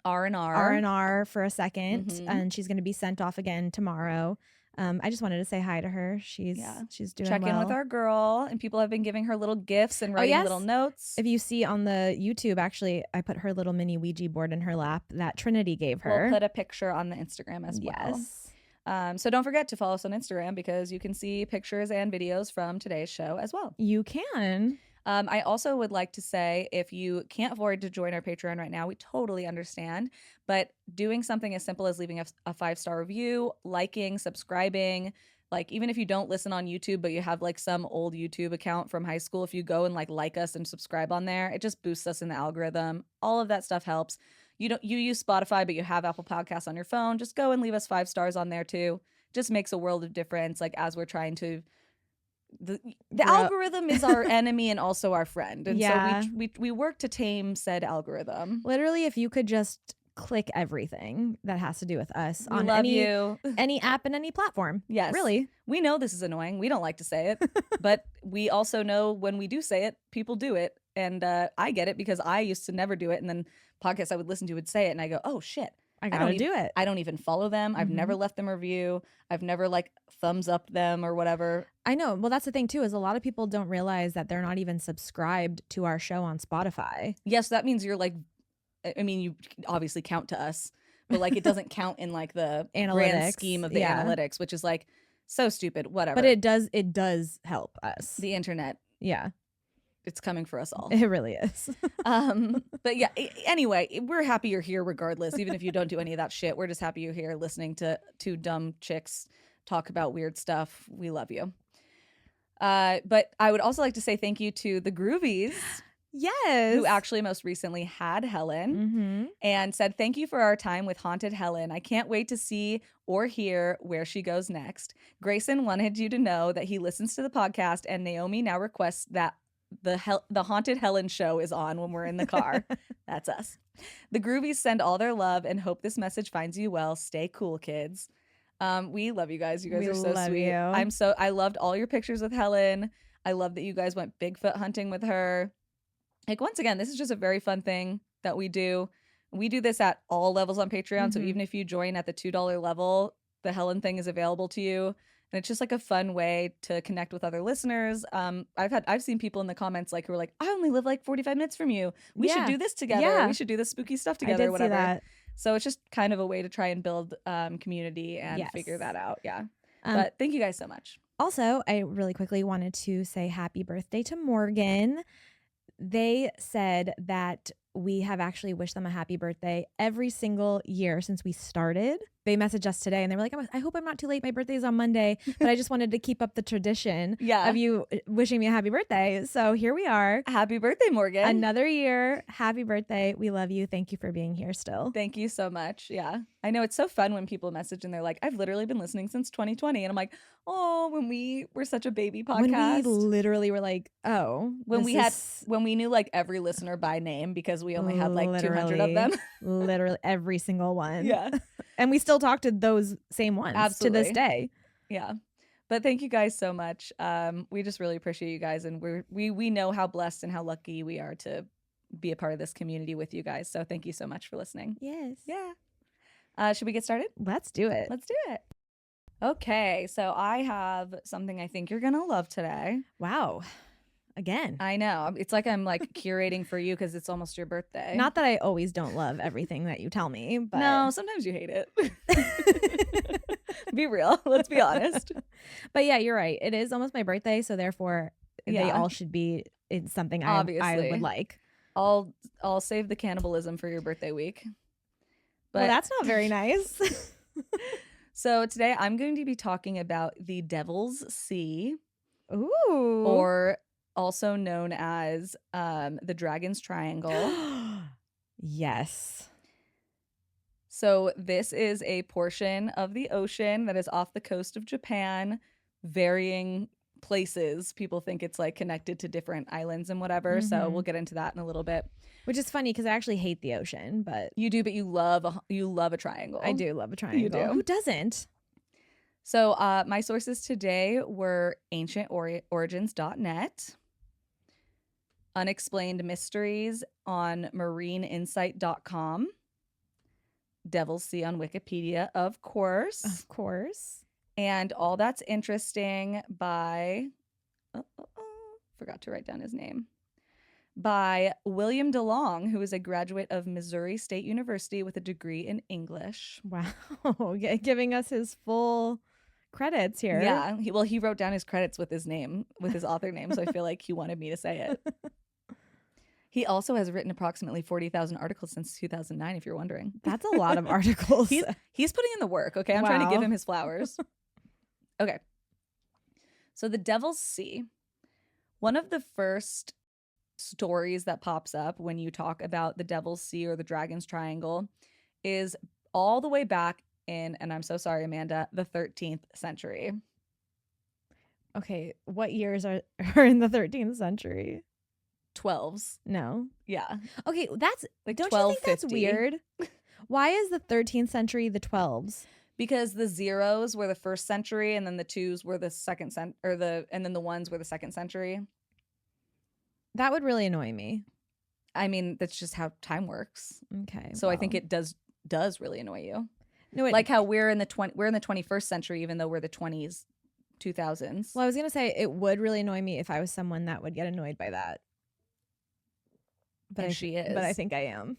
Speaker 2: R&R for a second, and she's going to be sent off again tomorrow. I just wanted to say hi to her. She's doing
Speaker 1: Check
Speaker 2: well.
Speaker 1: in with our girl, and people have been giving her little gifts and writing little notes.
Speaker 2: If you see on the YouTube, actually, I put her little mini Ouija board in her lap that Trinity gave her.
Speaker 1: We'll put a picture on the Instagram as well.
Speaker 2: Yes.
Speaker 1: So don't forget to follow us on Instagram because you can see pictures and videos from today's show as well.
Speaker 2: You can.
Speaker 1: I also would like to say, if you can't afford to join our Patreon right now, we totally understand. But doing something as simple as leaving a 5-star review, liking, subscribing, like even if you don't listen on YouTube, but you have like some old YouTube account from high school, if you go and like us and subscribe on there, it just boosts us in the algorithm. All of that stuff helps. You use Spotify, but you have Apple Podcasts on your phone, just go and leave us 5 stars on there too. Just makes a world of difference. Like as we're trying to, the algorithm is our enemy and also our friend. And so we work to tame said algorithm.
Speaker 2: Literally, if you could just click everything that has to do with us on any app and any platform.
Speaker 1: Yes.
Speaker 2: Really.
Speaker 1: We know this is annoying. We don't like to say it, but we also know when we do say it, people do it. And I get it because I used to never do it. And then podcasts I would listen to would say it and I go, oh shit.
Speaker 2: I gotta do it.
Speaker 1: I don't even follow them. I've never left them a review. I've never like thumbs up them or whatever.
Speaker 2: I know. Well, that's the thing too, is a lot of people don't realize that they're not even subscribed to our show on Spotify.
Speaker 1: Yes, that means you're like, I mean, you obviously count to us, but like it doesn't count in like the grand scheme of the analytics, which is like so stupid, whatever.
Speaker 2: But it does help us.
Speaker 1: The internet.
Speaker 2: Yeah.
Speaker 1: It's coming for us all.
Speaker 2: It really is.
Speaker 1: But yeah, anyway, we're happy you're here regardless, even if you don't do any of that shit. We're just happy you're here listening to two dumb chicks talk about weird stuff. We love you. But I would also like to say thank you to the Groovies.
Speaker 2: Yes.
Speaker 1: Who actually most recently had Helen and said, thank you for our time with Haunted Helen. I can't wait to see or hear where she goes next. Grayson wanted you to know that he listens to the podcast, and Naomi now requests that the Haunted Helen show is on when we're in the car. That's us. The Groovies send all their love and hope this message finds you well. Stay cool, kids. We love you guys. You guys are so sweet. I loved all your pictures with Helen. I love that you guys went Bigfoot hunting with her. Like, once again, this is just a very fun thing that we do. We do this at all levels on Patreon. So even if you join at the $2 level, the Helen thing is available to you. And it's just like a fun way to connect with other listeners. I've seen people in the comments like who are like, I only live like 45 minutes from you. We should do this together.
Speaker 2: Yeah.
Speaker 1: We should do this spooky stuff
Speaker 2: I
Speaker 1: together,
Speaker 2: did
Speaker 1: or whatever.
Speaker 2: see that.
Speaker 1: So it's just kind of a way to try and build community and figure that out. Yeah. But thank you guys so much.
Speaker 2: Also, I really quickly wanted to say happy birthday to Morgan. They said that we have actually wished them a happy birthday every single year since we started. They messaged us today and they were like, I hope I'm not too late. My birthday is on Monday, but I just wanted to keep up the tradition of you wishing me a happy birthday. So here we are.
Speaker 1: Happy birthday, Morgan.
Speaker 2: Another year. Happy birthday. We love you. Thank you for being here still.
Speaker 1: Thank you so much. Yeah. I know it's so fun when people message and they're like, I've literally been listening since 2020. And I'm like, oh, when we were such a baby podcast.
Speaker 2: When we literally were like, oh.
Speaker 1: When we knew like every listener by name because we only had like 200 of them.
Speaker 2: Literally every single one.
Speaker 1: Yeah.
Speaker 2: And we still talk to those same ones to this day.
Speaker 1: Yeah. But thank you guys so much. We just really appreciate you guys. And we know how blessed and how lucky we are to be a part of this community with you guys. So thank you so much for listening.
Speaker 2: Yes.
Speaker 1: Yeah. Should we get started?
Speaker 2: Let's do it.
Speaker 1: Let's do it. Okay. So I have something I think you're going to love today.
Speaker 2: Wow. Again.
Speaker 1: I know. It's like I'm like curating for you because it's almost your birthday.
Speaker 2: Not that I always don't love everything that you tell me, but
Speaker 1: no, sometimes you hate it. Be real. Let's be honest.
Speaker 2: But yeah, you're right. It is almost my birthday, so therefore they all should be in something I would like.
Speaker 1: I'll save the cannibalism for your birthday week. But
Speaker 2: well, that's not very nice.
Speaker 1: So today I'm going to be talking about the Devil's Sea.
Speaker 2: Ooh.
Speaker 1: Or also known as the Dragon's Triangle.
Speaker 2: Yes.
Speaker 1: So this is a portion of the ocean that is off the coast of Japan, varying places. People think it's like connected to different islands and whatever. So we'll get into that in a little bit.
Speaker 2: Which is funny because I actually hate the ocean, but
Speaker 1: you do. But you love a triangle.
Speaker 2: I do love a triangle.
Speaker 1: You do.
Speaker 2: Who doesn't?
Speaker 1: So my sources today were ancientorigins.net, Unexplained Mysteries on marineinsight.com, Devil's Sea on Wikipedia, of course.
Speaker 2: Of course.
Speaker 1: And All That's Interesting by, forgot to write down his name, by William DeLong, who is a graduate of Missouri State University with a degree in English.
Speaker 2: Wow. Giving us his full credits here.
Speaker 1: Yeah. He wrote down his credits with his name, with his author name, so I feel like he wanted me to say it. He also has written approximately 40,000 articles since 2009, if you're wondering.
Speaker 2: That's a lot of articles.
Speaker 1: He's putting in the work, okay? I'm trying to give him his flowers. Okay. So the Devil's Sea. One of the first stories that pops up when you talk about the Devil's Sea or the Dragon's Triangle is all the way back in, and I'm so sorry, Amanda, the 13th century.
Speaker 2: Okay, what years are in the 13th century?
Speaker 1: 12s.
Speaker 2: No.
Speaker 1: Yeah.
Speaker 2: Okay, that's
Speaker 1: like
Speaker 2: don't you think that's weird? Why is the 13th century the 12s?
Speaker 1: Because the zeros were the first century, and then the twos were the second and then the ones were the second century.
Speaker 2: That would really annoy me.
Speaker 1: I mean, that's just how time works.
Speaker 2: Okay.
Speaker 1: So I think it does really annoy you.
Speaker 2: No,
Speaker 1: like how we're in the 21st century, even though we're the 20s, 2000s.
Speaker 2: Well, I was gonna say it would really annoy me if I was someone that would get annoyed by that. But
Speaker 1: she is.
Speaker 2: But I think I am.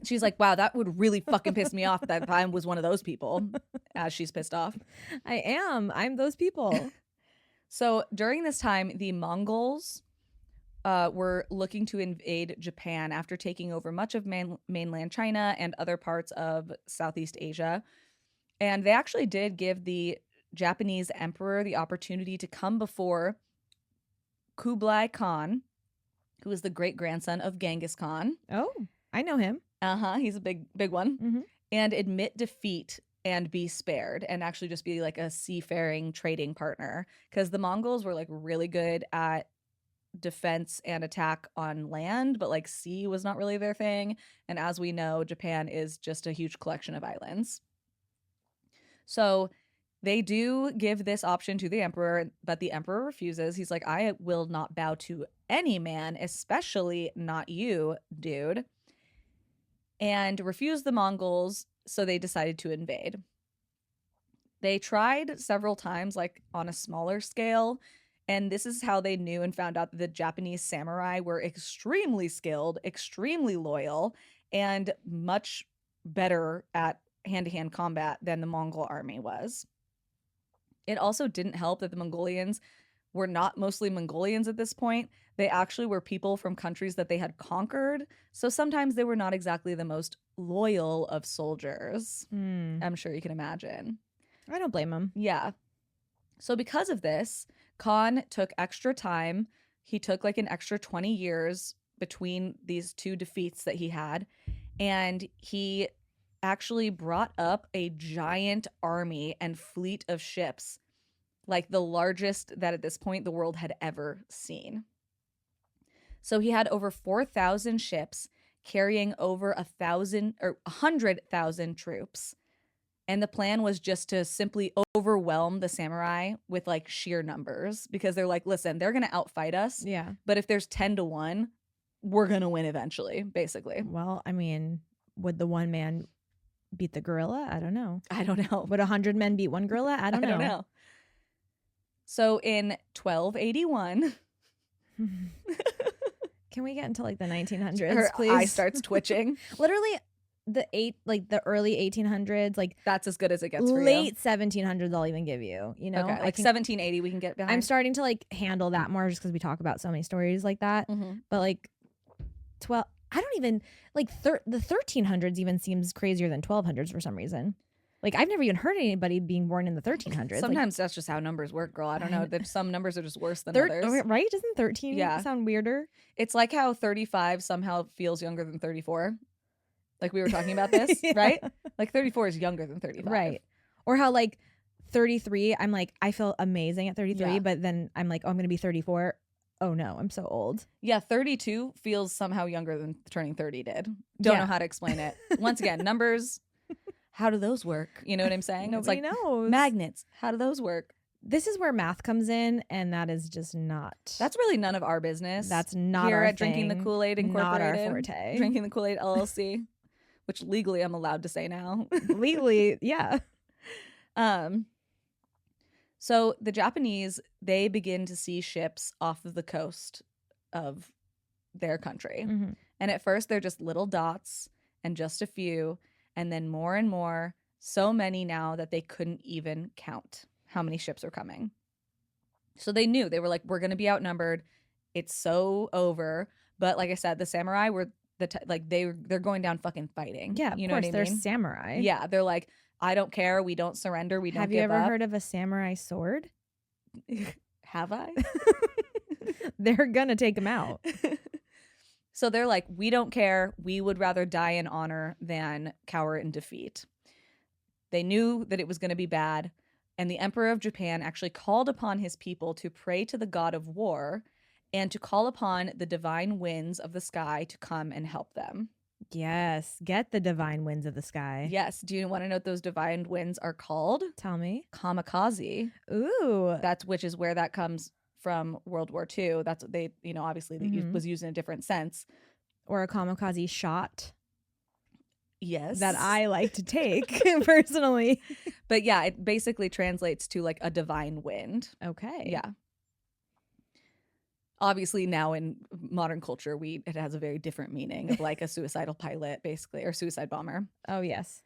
Speaker 1: She's like, wow, that would really fucking piss me off that I was one of those people, as she's pissed off.
Speaker 2: I am. I'm those people.
Speaker 1: So during this time, the Mongols were looking to invade Japan after taking over much of mainland China and other parts of Southeast Asia. And they actually did give the Japanese emperor the opportunity to come before Kublai Khan, who is the great-grandson of Genghis Khan.
Speaker 2: Oh, I know him.
Speaker 1: He's a big one.
Speaker 2: Mm-hmm.
Speaker 1: And admit defeat and be spared and actually just be like a seafaring trading partner. Because the Mongols were like really good at defense and attack on land, but like sea was not really their thing. And as we know, Japan is just a huge collection of islands. So they do give this option to the emperor, but the emperor refuses. He's like, I will not bow to any man, especially not you, dude. And refused the Mongols, so they decided to invade. They tried several times, like on a smaller scale, and this is how they knew and found out that the Japanese samurai were extremely skilled, extremely loyal, and much better at hand-to-hand combat than the Mongol army was. It also didn't help that the Mongolians were not mostly Mongolians at this point. They actually were people from countries that they had conquered. So sometimes they were not exactly the most loyal of soldiers. I'm sure you can imagine.
Speaker 2: I don't blame him.
Speaker 1: Yeah. So because of this, Khan took extra time. He took like an extra 20 years between these two defeats that he had. And he actually brought up a giant army and fleet of ships, like the largest that at this point the world had ever seen. So he had over 4,000 ships carrying over 100,000 troops. And the plan was just to simply overwhelm the samurai with like sheer numbers, because they're like, listen, they're going to outfight us.
Speaker 2: Yeah.
Speaker 1: But if there's 10-1, we're going to win eventually, basically.
Speaker 2: Well, I mean, would the one man beat the gorilla? I don't know.
Speaker 1: I don't know.
Speaker 2: Would 100 men beat one gorilla? I don't know.
Speaker 1: So in 1281,
Speaker 2: can we get into like the 1900s,
Speaker 1: her
Speaker 2: please?
Speaker 1: eye starts twitching.
Speaker 2: Literally the early 1800s, like
Speaker 1: that's as good as it gets for
Speaker 2: late
Speaker 1: you.
Speaker 2: 1700s I'll even give you, you know?
Speaker 1: Okay, like 1780 we can get behind.
Speaker 2: I'm starting to like handle that more just because we talk about so many stories like that. But like 12, I don't even like the 1300s even seems crazier than 1200s for some reason. Like I've never even heard anybody being born in the 1300s.
Speaker 1: Sometimes that's just how numbers work, girl. I don't know. Some numbers are just worse than others.
Speaker 2: Right? Doesn't 13 sound weirder?
Speaker 1: It's like how 35 somehow feels younger than 34. Like we were talking about this, right? Like 34 is younger than 35.
Speaker 2: Right. Or how like 33, I'm like, I feel amazing at 33, but then I'm like, oh, I'm going to be 34. Oh no, I'm so old.
Speaker 1: Yeah, 32 feels somehow younger than turning 30 did. Don't know how to explain it. Once again, numbers, how do those work? You know what I'm saying?
Speaker 2: Nobody knows.
Speaker 1: Magnets, how do those work?
Speaker 2: This is where math comes in, and that is just not.
Speaker 1: That's really none of our business.
Speaker 2: That's not
Speaker 1: here
Speaker 2: our
Speaker 1: at
Speaker 2: thing.
Speaker 1: Drinking the Kool-Aid Incorporated.
Speaker 2: Not our forte.
Speaker 1: Drinking the Kool-Aid LLC, which legally I'm allowed to say now.
Speaker 2: Legally, yeah.
Speaker 1: So the Japanese, they begin to see ships off of the coast of their country. And at first they're just little dots and just a few, and then more and more, so many now that they couldn't even count how many ships are coming. So they knew, they were like, we're going to be outnumbered. It's so over. But like I said, the samurai were they're going down fucking fighting.
Speaker 2: Yeah,
Speaker 1: you
Speaker 2: of
Speaker 1: know
Speaker 2: course,
Speaker 1: what I
Speaker 2: they're
Speaker 1: mean?
Speaker 2: samurai.
Speaker 1: Yeah, they're like, I don't care. We don't surrender. We don't give up.
Speaker 2: Have you ever heard of a samurai sword?
Speaker 1: Have I?
Speaker 2: They're gonna take them out.
Speaker 1: So they're like, we don't care. We would rather die in honor than cower in defeat. They knew that it was going to be bad. And the Emperor of Japan actually called upon his people to pray to the god of war and to call upon the divine winds of the sky to come and help them.
Speaker 2: Yes, get the divine winds of the sky.
Speaker 1: Yes. Do you want to know what those divine winds are called?
Speaker 2: Tell me.
Speaker 1: Kamikaze.
Speaker 2: Ooh.
Speaker 1: Which is where that comes from, World War II. That's what they, obviously was used in a different sense.
Speaker 2: Or a kamikaze shot.
Speaker 1: Yes.
Speaker 2: That I like to take personally.
Speaker 1: But yeah, it basically translates to like a divine wind.
Speaker 2: Okay.
Speaker 1: Yeah. Obviously now in modern culture, it has a very different meaning of like a suicidal pilot, basically, or suicide bomber.
Speaker 2: Oh, yes.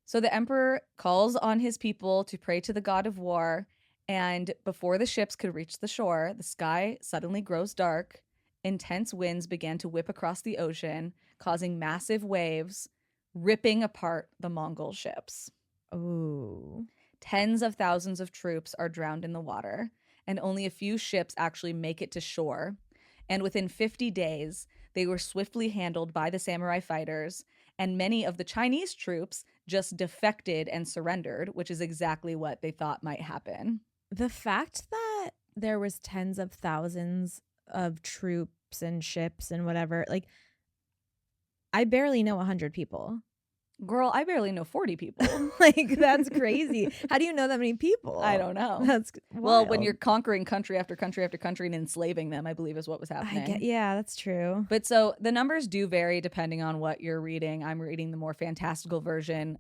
Speaker 1: So the emperor calls on his people to pray to the god of war. And before the ships could reach the shore, the sky suddenly grows dark. Intense winds began to whip across the ocean, causing massive waves, ripping apart the Mongol ships.
Speaker 2: Ooh.
Speaker 1: Tens of thousands of troops are drowned in the water, and only a few ships actually make it to shore. And within 50 days, they were swiftly handled by the samurai fighters, and many of the Chinese troops just defected and surrendered, which is exactly what they thought might happen.
Speaker 2: The fact that there was tens of thousands of troops and ships and whatever, like, I barely know 100 people.
Speaker 1: Girl, I barely know 40 people.
Speaker 2: Like, that's crazy. How do you know that many people?
Speaker 1: I don't know.
Speaker 2: That's
Speaker 1: well, when
Speaker 2: wild.
Speaker 1: you're conquering country after country after country and enslaving them, I believe is what was happening.
Speaker 2: Yeah, that's true.
Speaker 1: But so the numbers do vary depending on what you're reading. I'm reading the more fantastical version.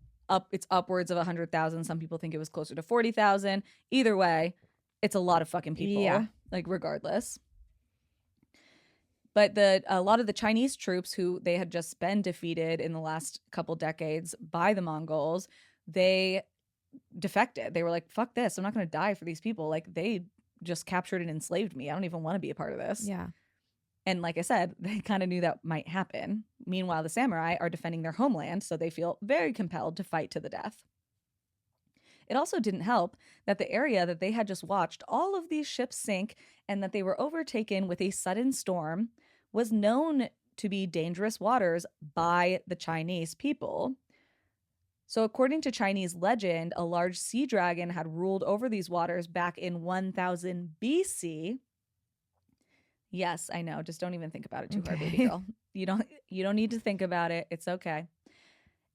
Speaker 1: it's upwards of 100,000. Some people think it was closer to 40,000. Either way, it's a lot of fucking people.
Speaker 2: Yeah.
Speaker 1: Like regardless. But a lot of the Chinese troops who they had just been defeated in the last couple decades by the Mongols, they defected. They were like, fuck this. I'm not going to die for these people. Like they just captured and enslaved me. I don't even want to be a part of this.
Speaker 2: Yeah.
Speaker 1: And like I said, they kind of knew that might happen. Meanwhile, the samurai are defending their homeland, so they feel very compelled to fight to the death. It also didn't help that the area that they had just watched all of these ships sink and that they were overtaken with a sudden storm was known to be dangerous waters by the Chinese people. So according to Chinese legend, a large sea dragon had ruled over these waters back in 1000 BC. Yes, I know. Just don't even think about it too hard, baby girl. You don't need to think about it. It's okay.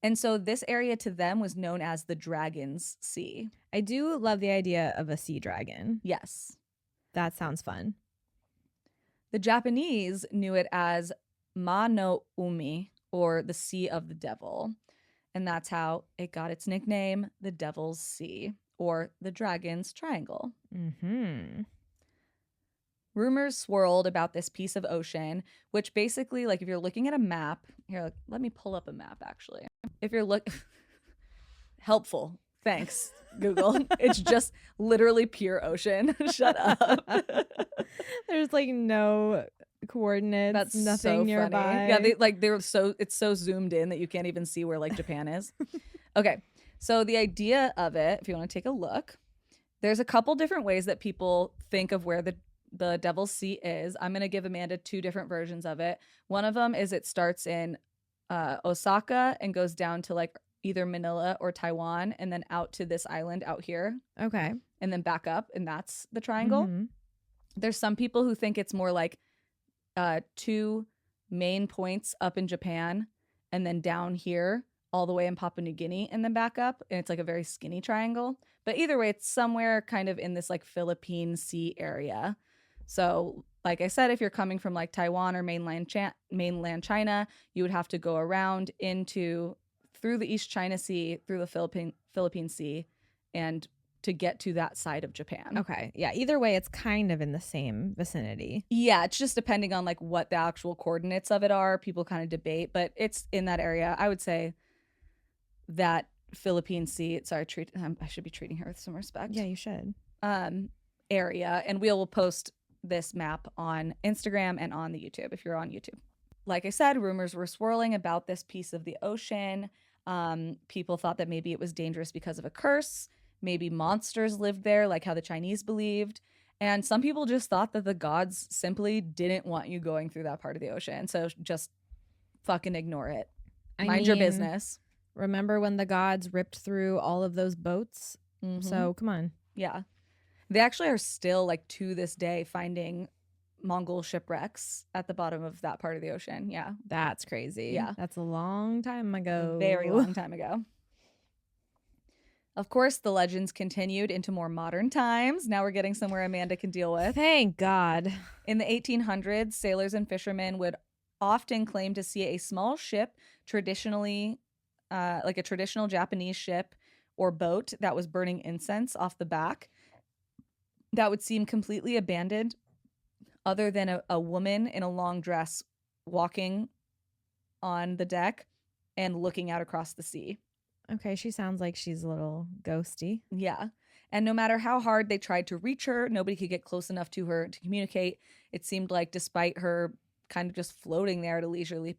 Speaker 1: And so this area to them was known as the Dragon's Sea.
Speaker 2: I do love the idea of a sea dragon.
Speaker 1: Yes.
Speaker 2: That sounds fun.
Speaker 1: The Japanese knew it as Ma no Umi, or the Sea of the Devil. And that's how it got its nickname, the Devil's Sea, or the Dragon's Triangle.
Speaker 2: Mm-hmm.
Speaker 1: Rumors swirled about this piece of ocean, which basically, like if you're looking at a map, here, let me pull up a map actually. If you're helpful, thanks, Google. It's just literally pure ocean. Shut up.
Speaker 2: There's like no coordinates,
Speaker 1: That's
Speaker 2: nothing
Speaker 1: so
Speaker 2: nearby.
Speaker 1: funny. Yeah, it's so zoomed in that you can't even see where like Japan is. Okay, so the idea of it, if you want to take a look, there's a couple different ways that people think of where the Devil's Sea is. I'm going to give Amanda two different versions of it. One of them is it starts in Osaka and goes down to like either Manila or Taiwan and then out to this island out here.
Speaker 2: Okay.
Speaker 1: And then back up, and that's the triangle.
Speaker 2: Mm-hmm.
Speaker 1: There's some people who think it's more like two main points up in Japan and then down here all the way in Papua New Guinea and then back up, and it's like a very skinny triangle. But either way, it's somewhere kind of in this like Philippine Sea area. So like I said, if you're coming from like Taiwan or mainland China, you would have to go around through the East China Sea, through the Philippine Sea, and to get to that side of Japan.
Speaker 2: Okay. Yeah. Either way, it's kind of in the same vicinity.
Speaker 1: Yeah, it's just depending on like what the actual coordinates of it are. People kind of debate, but it's in that area. I would say that Philippine Sea. Sorry, I should be treating her with some respect.
Speaker 2: Yeah, you should.
Speaker 1: Area, and we'll post this map on Instagram and on the YouTube if you're on YouTube. Like I said, rumors were swirling about this piece of the ocean. People thought that maybe it was dangerous because of a curse. Maybe monsters lived there, like how the Chinese believed. And some people just thought that the gods simply didn't want you going through that part of the ocean. So just fucking ignore it. Mind your business.
Speaker 2: Remember when the gods ripped through all of those boats?
Speaker 1: Mm-hmm.
Speaker 2: So come on.
Speaker 1: Yeah. They actually are still, like, to this day, finding Mongol shipwrecks at the bottom of that part of the ocean. Yeah.
Speaker 2: That's crazy.
Speaker 1: Yeah.
Speaker 2: That's a long time ago.
Speaker 1: Very long time ago. Of course, the legends continued into more modern times. Now we're getting somewhere Amanda can deal with.
Speaker 2: Thank God.
Speaker 1: In the 1800s, sailors and fishermen would often claim to see a small ship, traditionally like a traditional Japanese ship or boat that was burning incense off the back, that would seem completely abandoned, other than a woman in a long dress walking on the deck and looking out across the sea.
Speaker 2: Okay, she sounds like she's a little ghosty.
Speaker 1: Yeah. And no matter how hard they tried to reach her, nobody could get close enough to her to communicate. It seemed like despite her kind of just floating there at a leisurely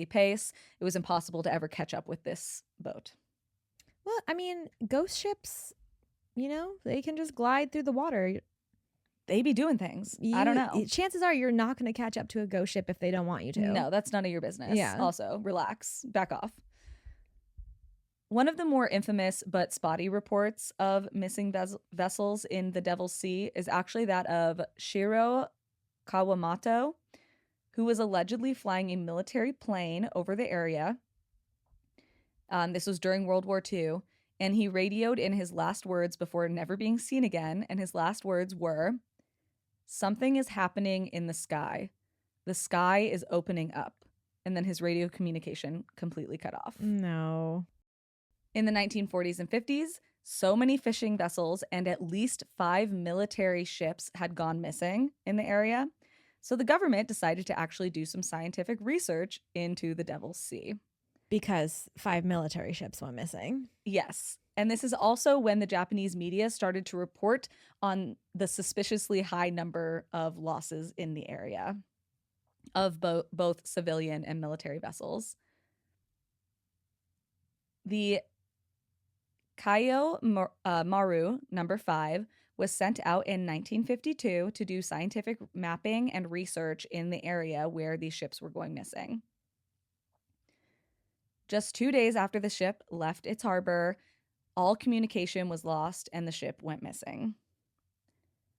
Speaker 1: pace, it was impossible to ever catch up with this boat.
Speaker 2: Well, I mean, ghost ships, you know, they can just glide through the water.
Speaker 1: They be doing things. I don't know.
Speaker 2: Chances are you're not going to catch up to a ghost ship if they don't want you to.
Speaker 1: No, that's none of your business.
Speaker 2: Yeah.
Speaker 1: Also, relax. Back off. One of the more infamous but spotty reports of missing vessels in the Devil's Sea is actually that of Shiro Kawamoto, who was allegedly flying a military plane over the area. This was during World War II, and he radioed in his last words before never being seen again, and his last words were, "Something is happening in the sky. The sky is opening up." And then his radio communication completely cut off.
Speaker 2: No.
Speaker 1: In the 1940s and 50s, so many fishing vessels and at least 5 military ships had gone missing in the area. So the government decided to actually do some scientific research into the Devil's Sea.
Speaker 2: Because 5 military ships went missing.
Speaker 1: Yes. And this is also when the Japanese media started to report on the suspiciously high number of losses in the area of both civilian and military vessels. The Kaio Maru number 5 was sent out in 1952 to do scientific mapping and research in the area where these ships were going missing. Just 2 days after the ship left its harbor, all communication was lost and the ship went missing.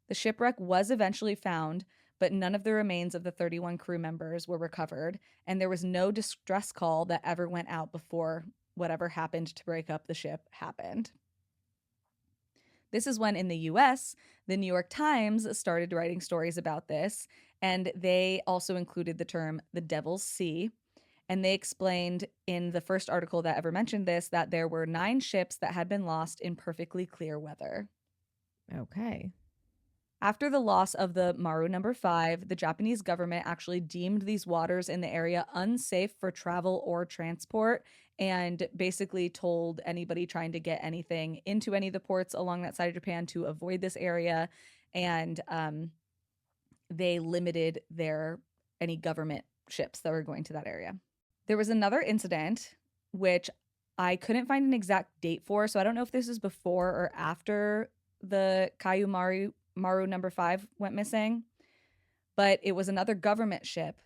Speaker 1: The shipwreck was eventually found, but none of the remains of the 31 crew members were recovered, and there was no distress call that ever went out before whatever happened to break up the ship happened. This is when in the US, the New York Times started writing stories about this, and they also included the term the Devil's Sea. And they explained in the first article that ever mentioned this that there were 9 ships that had been lost in perfectly clear weather.
Speaker 2: Okay.
Speaker 1: After the loss of the Maru number 5, the Japanese government actually deemed these waters in the area unsafe for travel or transport, and basically told anybody trying to get anything into any of the ports along that side of Japan to avoid this area. And they limited any government ships that were going to that area. There was another incident, which I couldn't find an exact date for, so I don't know if this is before or after the Kaio Maru number 5 went missing, but it was another government ship,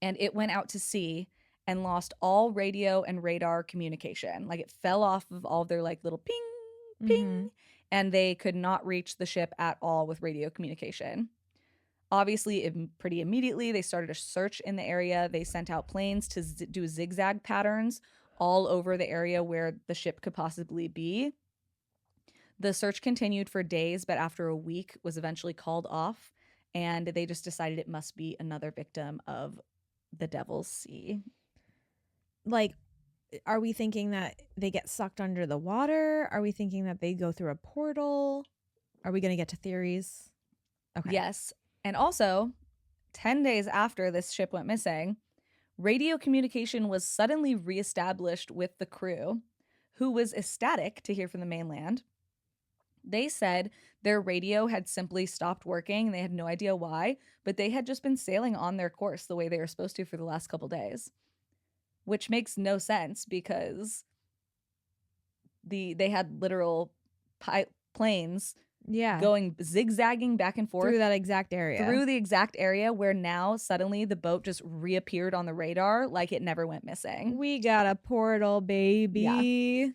Speaker 1: and it went out to sea and lost all radio and radar communication. Like, it fell off of all of their like little ping, ping, and they could not reach the ship at all with radio communication. Obviously, pretty immediately, they started a search in the area. They sent out planes to do zigzag patterns all over the area where the ship could possibly be. The search continued for days, but after a week was eventually called off, and they just decided it must be another victim of the Devil's Sea.
Speaker 2: Like, are we thinking that they get sucked under the water? Are we thinking that they go through a portal? Are we going to get to theories? Okay.
Speaker 1: Yes. And also, 10 days after this ship went missing, radio communication was suddenly reestablished with the crew, who was ecstatic to hear from the mainland. They said their radio had simply stopped working. They had no idea why, but they had just been sailing on their course the way they were supposed to for the last couple days, which makes no sense because they had literal planes going zigzagging back and forth
Speaker 2: through that exact area,
Speaker 1: through the exact area where now suddenly the boat just reappeared on the radar like it never went missing.
Speaker 2: We got a portal, baby.
Speaker 1: Yeah.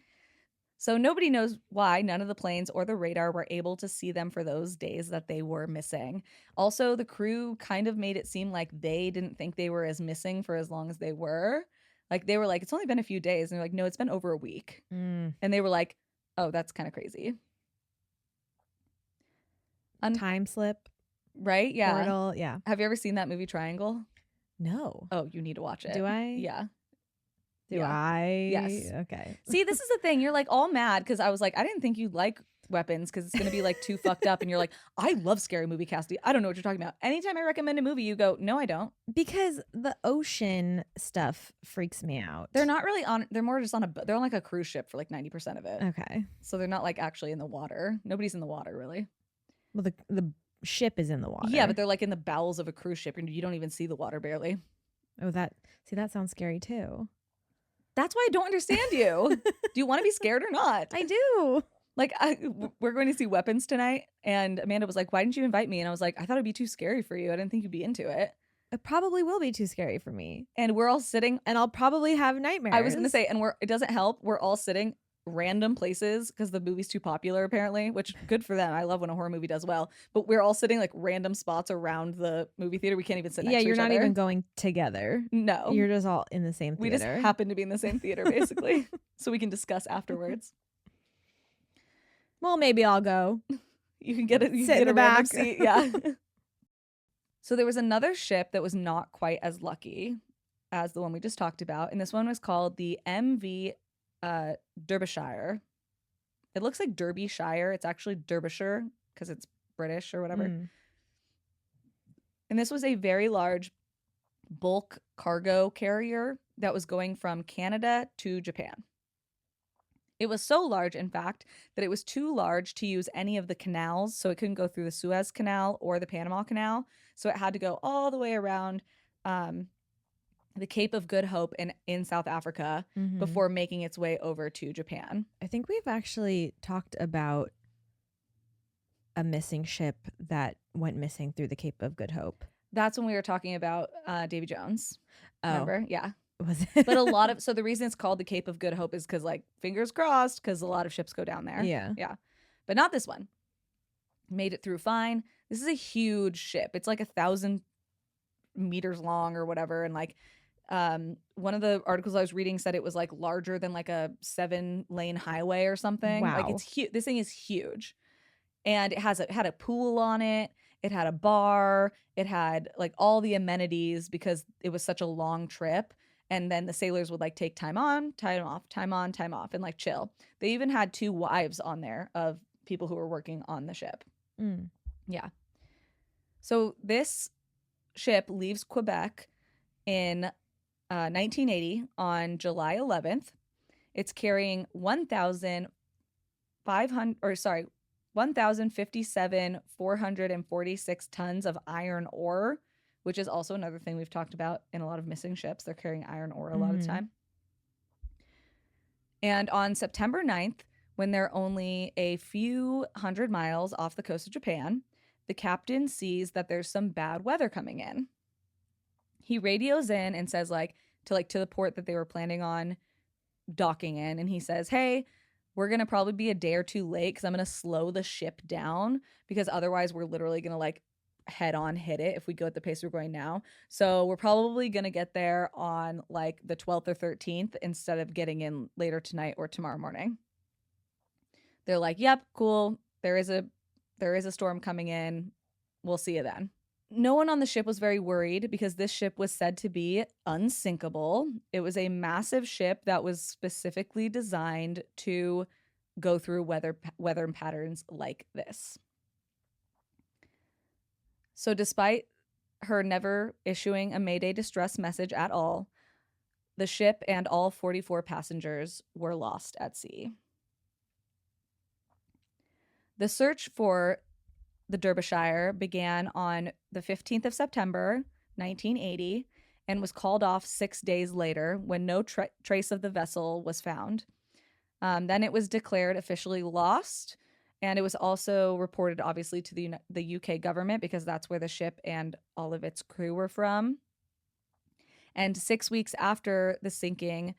Speaker 1: So nobody knows why none of the planes or the radar were able to see them for those days that they were missing. Also, the crew kind of made it seem like they didn't think they were as missing for as long as they were. Like, they were like, it's only been a few days. And they're like, no, it's been over a week. And they were like, oh, that's kind of crazy.
Speaker 2: Time slip.
Speaker 1: Right? Yeah.
Speaker 2: Portal. Yeah.
Speaker 1: Have you ever seen that movie Triangle?
Speaker 2: No.
Speaker 1: Oh, you need to watch it.
Speaker 2: Do I?
Speaker 1: Yeah.
Speaker 2: Do I?
Speaker 1: Yes.
Speaker 2: Okay.
Speaker 1: See, this is the thing. You're like all mad because I was like, I didn't think you'd like weapons because it's going to be like too fucked up. And you're like, I love scary movie, Cassidy. I don't know what you're talking about. Anytime I recommend a movie, you go, no, I don't.
Speaker 2: Because the ocean stuff freaks me out.
Speaker 1: They're not really on, they're more just on they're on like a cruise ship for like 90% of it.
Speaker 2: Okay.
Speaker 1: So they're not like actually in the water. Nobody's in the water really.
Speaker 2: Well, the ship is in the water.
Speaker 1: Yeah, but they're like in the bowels of a cruise ship and you don't even see the water barely.
Speaker 2: Oh, that sounds scary too.
Speaker 1: That's why I don't understand you. Do you want to be scared or not?
Speaker 2: I do.
Speaker 1: Like, we're going to see Weapons tonight, and Amanda was like, why didn't you invite me? And I was like, I thought it'd be too scary for you. I didn't think you'd be into it.
Speaker 2: It probably will be too scary for me.
Speaker 1: And we're all sitting.
Speaker 2: And I'll probably have nightmares.
Speaker 1: I was going to say, and it doesn't help. We're all sitting random places because the movie's too popular, apparently, which good for them. I love when a horror movie does well. But we're all sitting like random spots around the movie theater. We can't even sit next to each other.
Speaker 2: Yeah, you're not even going together.
Speaker 1: No.
Speaker 2: You're just all in the same theater.
Speaker 1: We just happen to be in the same theater, basically. So we can discuss afterwards.
Speaker 2: Well, maybe I'll go.
Speaker 1: You can get it. You
Speaker 2: Sit
Speaker 1: can
Speaker 2: in
Speaker 1: get
Speaker 2: the
Speaker 1: a random
Speaker 2: back.
Speaker 1: seat. Yeah. So there was another ship that was not quite as lucky as the one we just talked about. And this one was called the MV Derbyshire. It looks like Derbyshire. It's actually Derbyshire because it's British or whatever.
Speaker 2: Mm.
Speaker 1: And this was a very large bulk cargo carrier that was going from Canada to Japan. It was so large, in fact, that it was too large to use any of the canals, so it couldn't go through the Suez Canal or the Panama Canal. So it had to go all the way around the Cape of Good Hope in South Africa
Speaker 2: Mhm.
Speaker 1: before making its way over to Japan.
Speaker 2: I think we've actually talked about a missing ship that went missing through the Cape of Good Hope.
Speaker 1: That's when we were talking about Davy Jones.
Speaker 2: Oh,
Speaker 1: Remember? Yeah.
Speaker 2: was it?
Speaker 1: But a lot of, so the reason it's called the Cape of Good Hope is because, like, fingers crossed, because a lot of ships go down there.
Speaker 2: Yeah.
Speaker 1: Yeah. But not this one. Made it through fine. This is a huge ship. It's like 1,000 meters long or whatever. And like, one of the articles I was reading said it was like larger than like a 7-lane highway or something.
Speaker 2: Wow.
Speaker 1: Like, it's huge. This thing is huge. And it had a pool on it. It had a bar. It had like all the amenities because it was such a long trip. And then the sailors would like take time on, time off, time on, time off, and like chill. They even had 2 wives on there of people who were working on the ship.
Speaker 2: Mm.
Speaker 1: Yeah. So this ship leaves Quebec in 1980 on July 11th. It's carrying 1,057,446 tons of iron ore, which is also another thing we've talked about in a lot of missing ships. They're carrying iron ore a lot of the time. And on September 9th, when they're only a few hundred miles off the coast of Japan, the captain sees that there's some bad weather coming in. He radios in and says to the port that they were planning on docking in, and he says, "Hey, we're going to probably be a day or 2 late because I'm going to slow the ship down because otherwise we're literally going to like head on hit it if we go at the pace we're going now. So we're probably going to get there on like the 12th or 13th instead of getting in later tonight or tomorrow morning." They're like, "Yep, cool. There is a storm coming in. We'll see you then." No one on the ship was very worried because this ship was said to be unsinkable. It was a massive ship that was specifically designed to go through weather patterns like this. So despite her never issuing a Mayday distress message at all, the ship and all 44 passengers were lost at sea. The search for the Derbyshire began on the 15th of September, 1980, and was called off 6 days later when no trace of the vessel was found. Then it was declared officially lost, and it was also reported, obviously, to the UK government because that's where the ship and all of its crew were from. And 6 weeks after the sinking,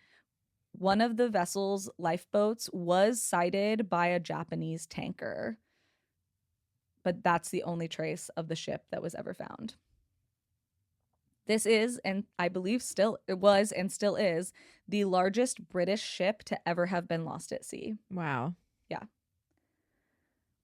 Speaker 1: one of the vessel's lifeboats was sighted by a Japanese tanker. But that's the only trace of the ship that was ever found. This is, and I believe it was and still is, the largest British ship to ever have been lost at sea.
Speaker 2: Wow.
Speaker 1: Yeah.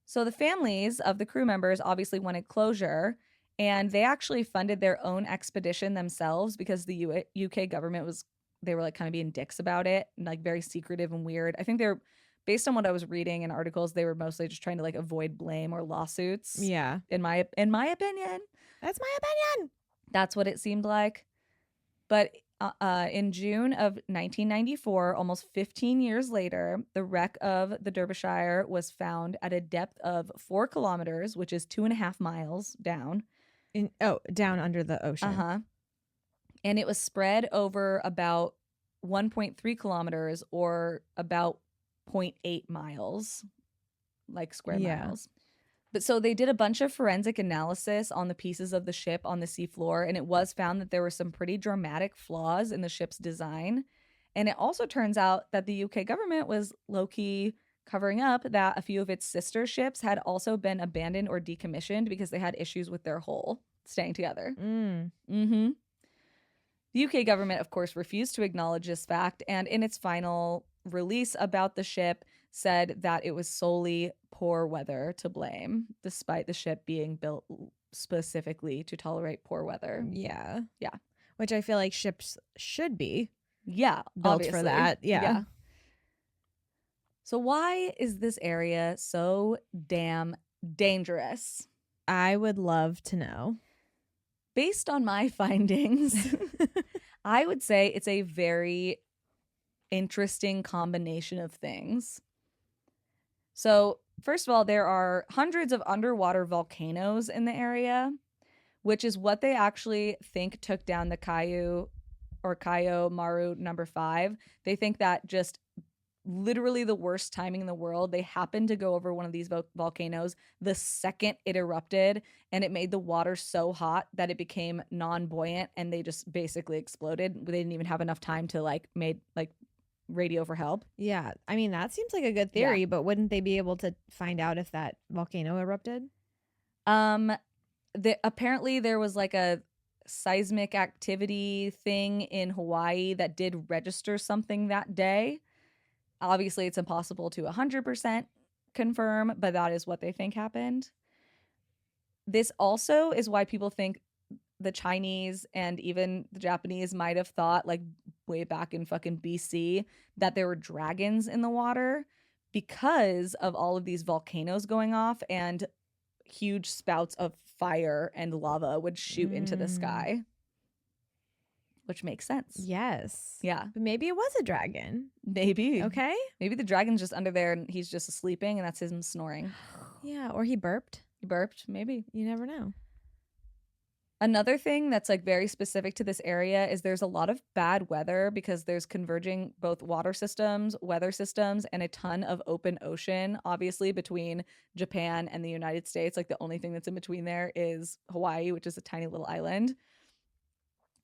Speaker 1: So the families of the crew members obviously wanted closure, and they actually funded their own expedition themselves because the UK government they were like kind of being dicks about it and like very secretive and weird. I think they're, based on what I was reading in articles, they were mostly just trying to like avoid blame or lawsuits.
Speaker 2: Yeah.
Speaker 1: In my opinion.
Speaker 2: That's my opinion.
Speaker 1: That's what it seemed like. But in June of 1994, almost 15 years later, the wreck of the Derbyshire was found at a depth of 4 kilometers, which is 2.5 miles down.
Speaker 2: Down under the ocean.
Speaker 1: Uh-huh. And it was spread over about 1.3 kilometers or about 0.8 miles, like square miles. But so they did a bunch of forensic analysis on the pieces of the ship on the seafloor, and it was found that there were some pretty dramatic flaws in the ship's design. And it also turns out that the UK government was low-key covering up that a few of its sister ships had also been abandoned or decommissioned because they had issues with their hull staying together. Mm-hmm. The UK government, of course, refused to acknowledge this fact, and in its final release about the ship said that it was solely poor weather to blame, despite the ship being built specifically to tolerate poor weather.
Speaker 2: Yeah.
Speaker 1: Yeah.
Speaker 2: Which I feel like ships should be.
Speaker 1: Yeah.
Speaker 2: Built
Speaker 1: obviously.
Speaker 2: for that. Yeah.
Speaker 1: So why is this area so damn dangerous?
Speaker 2: I would love to know.
Speaker 1: Based on my findings, I would say it's a very interesting combination of things. So, first of all, there are hundreds of underwater volcanoes in the area, which is what they actually think took down the Kayo Maru number 5. They think that just literally the worst timing in the world. They happened to go over one of these volcanoes the second it erupted, and it made the water so hot that it became non-buoyant, and they just basically exploded. They didn't even have enough time to radio for help.
Speaker 2: Yeah, I mean, that seems like a good theory, but wouldn't they be able to find out if that volcano erupted?
Speaker 1: Apparently there was like a seismic activity thing in Hawaii that did register something that day. Obviously, it's impossible to 100% confirm, but that is what they think happened. This also is why people think the Chinese and even the Japanese might have thought, like way back in fucking BC, that there were dragons in the water because of all of these volcanoes going off and huge spouts of fire and lava would shoot into the sky. Which makes sense.
Speaker 2: Yes.
Speaker 1: Yeah.
Speaker 2: But maybe it was a dragon.
Speaker 1: Maybe.
Speaker 2: Okay.
Speaker 1: Maybe the dragon's just under there and he's just sleeping and that's him snoring.
Speaker 2: Yeah. Or he burped.
Speaker 1: He burped. Maybe.
Speaker 2: You never know.
Speaker 1: Another thing that's like very specific to this area is there's a lot of bad weather because there's converging both water systems, weather systems, and a ton of open ocean, obviously, between Japan and the United States. Like the only thing that's in between there is Hawaii, which is a tiny little island.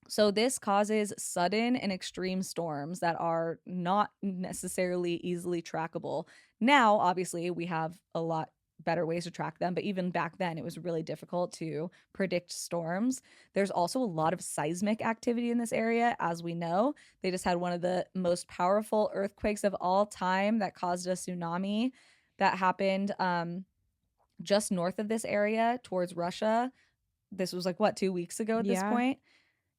Speaker 1: So this causes sudden and extreme storms that are not necessarily easily trackable. Now, obviously, we have a lot better ways to track them, but even back then it was really difficult to predict storms. There's also a lot of seismic activity in this area, as we know. They just had one of the most powerful earthquakes of all time that caused a tsunami that happened just north of this area towards Russia. This was like 2 weeks ago at this point.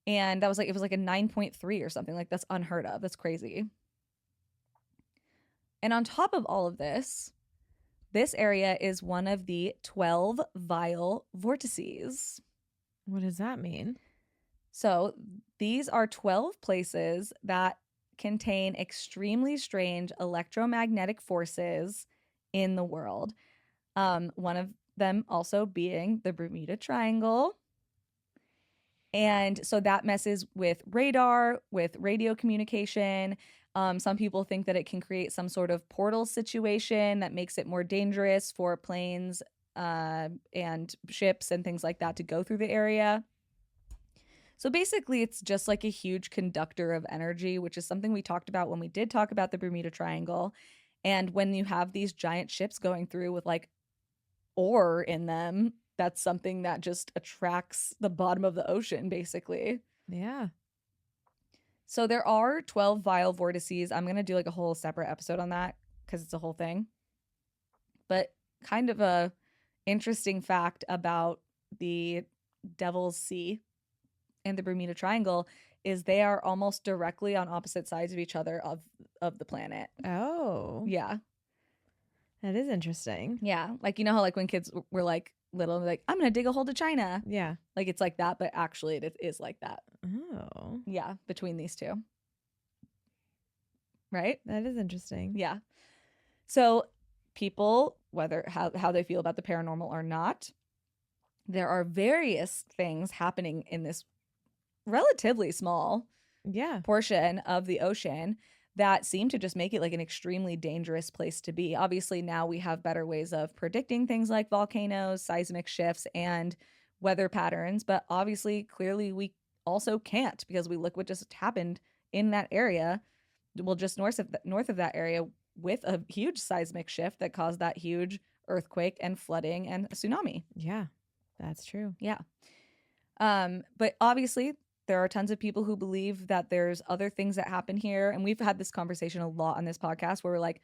Speaker 1: And that was it was like a 9.3 or something. Like that's unheard of. That's crazy. And on top of all of this area is one of the 12 vile vortices.
Speaker 2: What does that mean?
Speaker 1: So these are 12 places that contain extremely strange electromagnetic forces in the world. One of them also being the Bermuda Triangle. And so that messes with radar, with radio communication. Some people think that it can create some sort of portal situation that makes it more dangerous for planes and ships and things like that to go through the area. So basically, it's just like a huge conductor of energy, which is something we talked about when we did talk about the Bermuda Triangle. And when you have these giant ships going through with like ore in them, that's something that just attracts the bottom of the ocean, basically.
Speaker 2: Yeah.
Speaker 1: So there are 12 vile vortices. I'm going to do like a whole separate episode on that because it's a whole thing. But kind of a interesting fact about the Devil's Sea and the Bermuda Triangle is they are almost directly on opposite sides of each other of the planet.
Speaker 2: Oh.
Speaker 1: Yeah.
Speaker 2: That is interesting.
Speaker 1: Yeah. Like, you know how like when kids were like little and like, I'm going to dig a hole to China.
Speaker 2: Yeah.
Speaker 1: Like it's like that, but actually it is like that.
Speaker 2: Oh.
Speaker 1: Yeah. Between these two. Right?
Speaker 2: That is interesting.
Speaker 1: Yeah. So people, whether how they feel about the paranormal or not, there are various things happening in this relatively small portion of the ocean that seem to just make it like an extremely dangerous place to be. Obviously, now we have better ways of predicting things like volcanoes, seismic shifts, and weather patterns. But obviously, clearly, we also can't because we look what just happened in that area. Well, just north of that area with a huge seismic shift that caused that huge earthquake and flooding and a tsunami.
Speaker 2: Yeah, that's true.
Speaker 1: Yeah. But obviously, there are tons of people who believe that there's other things that happen here. And we've had this conversation a lot on this podcast where we're like,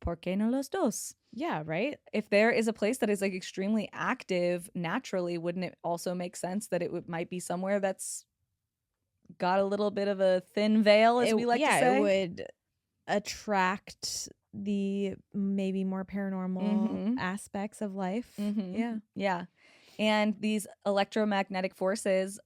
Speaker 1: ¿por qué no los dos?
Speaker 2: Yeah, right?
Speaker 1: If there is a place that is like extremely active naturally, wouldn't it also make sense that it might be somewhere that's got a little bit of a thin veil, as we like to say?
Speaker 2: It would attract the maybe more paranormal aspects of life. Yeah.
Speaker 1: Yeah. And these electromagnetic forces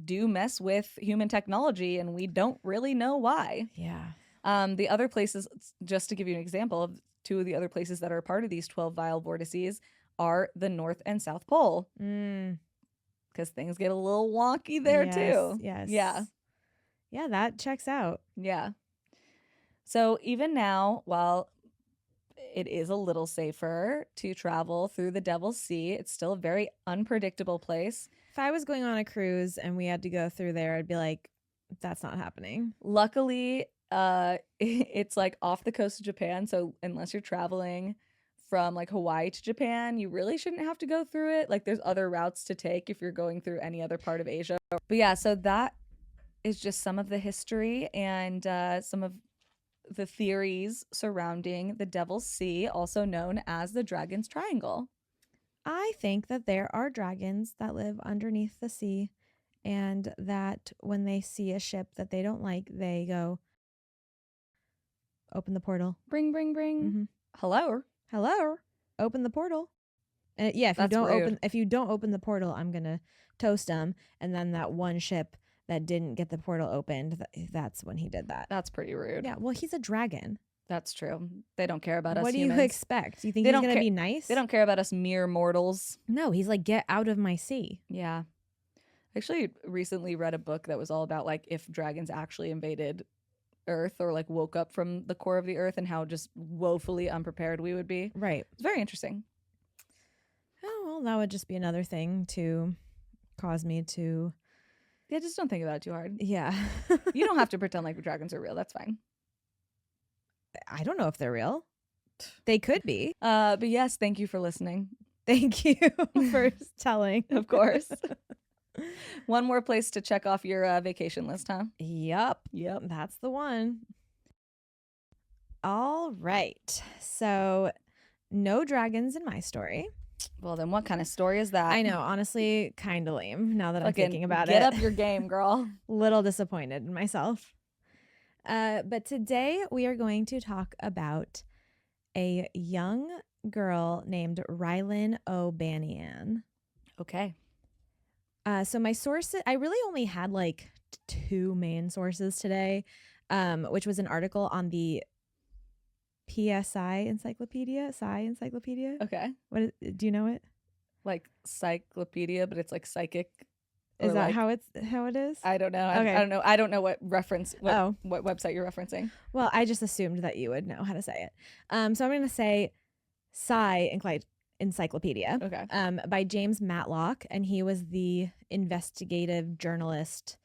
Speaker 1: do mess with human technology, and we don't really know why.
Speaker 2: Yeah.
Speaker 1: The other places, just to give you an example of two of the other places that are part of these 12 vial vortices, are the North and South Pole. Because things get a little wonky there too.
Speaker 2: Yes.
Speaker 1: Yeah.
Speaker 2: Yeah, that checks out.
Speaker 1: Yeah. So even now, while it is a little safer to travel through the Devil's Sea, it's still a very unpredictable place.
Speaker 2: If I was going on a cruise and we had to go through there, I'd be like, that's not happening.
Speaker 1: Luckily, it's like off the coast of Japan. So unless you're traveling from like Hawaii to Japan, you really shouldn't have to go through it. Like there's other routes to take if you're going through any other part of Asia. But yeah, so that is just some of the history and some of the theories surrounding the Devil's Sea, also known as the Dragon's Triangle.
Speaker 2: I think that there are dragons that live underneath the sea, and that when they see a ship that they don't like, they go, open the portal.
Speaker 1: Bring, bring, bring. Hello.
Speaker 2: Hello. Open the portal. And yeah,
Speaker 1: That's rude.
Speaker 2: if you don't open the portal, I'm gonna toast them. And then that one ship that didn't get the portal opened, that's when he did that.
Speaker 1: That's pretty rude.
Speaker 2: Yeah, well, he's a dragon.
Speaker 1: That's true. They don't care about us
Speaker 2: What do
Speaker 1: humans.
Speaker 2: you expect? You think he's gonna be nice?
Speaker 1: They don't care about us mere mortals.
Speaker 2: No, he's like, get out of my sea.
Speaker 1: Yeah. I actually recently read a book that was all about like if dragons actually invaded Earth or like woke up from the core of the Earth and how just woefully unprepared we would be.
Speaker 2: Right.
Speaker 1: It's very interesting.
Speaker 2: Oh, well, that would just be another thing to cause me to...
Speaker 1: Yeah, just don't think about it too hard.
Speaker 2: Yeah.
Speaker 1: You don't have to pretend like dragons are real. That's fine.
Speaker 2: I don't know if they're real. They could be.
Speaker 1: But yes, thank you for listening.
Speaker 2: Thank you for telling.
Speaker 1: Of course. One more place to check off your vacation list, huh?
Speaker 2: Yep. That's the one. All right. So no dragons in my story.
Speaker 1: Well, then what kind of story is that?
Speaker 2: I know, honestly, kind of lame now that I'm thinking about it.
Speaker 1: Get up your game, girl.
Speaker 2: Little disappointed in myself. But today we are going to talk about a young girl named Rylann O'Bannion.
Speaker 1: Okay.
Speaker 2: So my sources, I really only had like two main sources today, which was an article on the PSI encyclopedia, Sci encyclopedia.
Speaker 1: Okay.
Speaker 2: Do you know it?
Speaker 1: Like cyclopedia, but it's like psychic.
Speaker 2: Is that
Speaker 1: like,
Speaker 2: how it is?
Speaker 1: I don't know.
Speaker 2: Okay.
Speaker 1: I don't know. I don't know what reference. What website you're referencing?
Speaker 2: Well, I just assumed that you would know how to say it. So I'm going to say Sci encyclopedia.
Speaker 1: Okay.
Speaker 2: By James Matlock, and he was the investigative journalist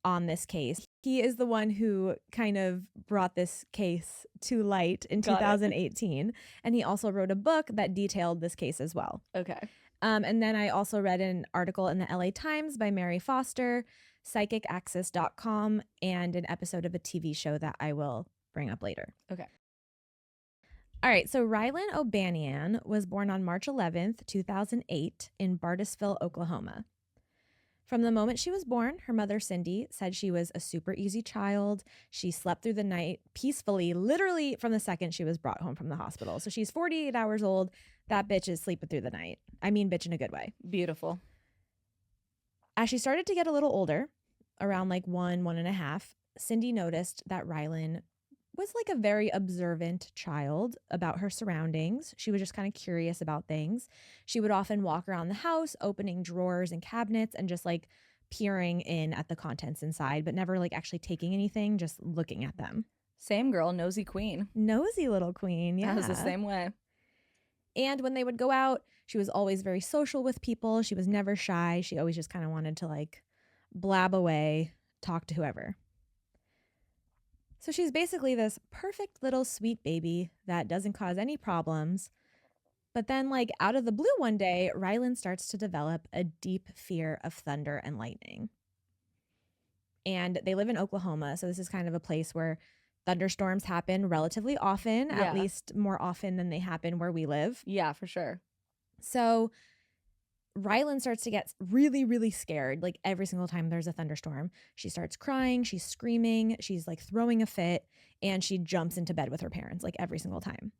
Speaker 2: on this case. He is the one who kind of brought this case to light in 2018. And he also wrote a book that detailed this case as well.
Speaker 1: Okay.
Speaker 2: And then I also read an article in the LA Times by Mary Foster, psychicaccess.com, and an episode of a TV show that I will bring up later.
Speaker 1: Okay.
Speaker 2: All right. So Rylann O'Bannion was born on March 11th, 2008 in Bartisville, Oklahoma. From the moment she was born, her mother, Cindy, said she was a super easy child. She slept through the night peacefully, literally from the second she was brought home from the hospital. So she's 48 hours old. That bitch is sleeping through the night. I mean, bitch in a good way.
Speaker 1: Beautiful.
Speaker 2: As she started to get a little older, around like 1.5, Cindy noticed that Rylann was like a very observant child about her surroundings. She was just kind of curious about things. She would often walk around the house, opening drawers and cabinets and just like peering in at the contents inside, but never like actually taking anything, just looking at them.
Speaker 1: Same girl, nosy queen.
Speaker 2: Nosy little queen, yeah.
Speaker 1: I was the same way.
Speaker 2: And when they would go out, she was always very social with people. She was never shy. She always just kind of wanted to like blab away, talk to whoever. So she's basically this perfect little sweet baby that doesn't cause any problems. But then like out of the blue one day, Rylann starts to develop a deep fear of thunder and lightning. And they live in Oklahoma. So this is kind of a place where thunderstorms happen relatively often, at least more often than they happen where we live.
Speaker 1: Yeah, for sure.
Speaker 2: So Rylan starts to get really, really scared. Like every single time there's a thunderstorm, she starts crying, she's screaming, she's like throwing a fit, and she jumps into bed with her parents like every single time.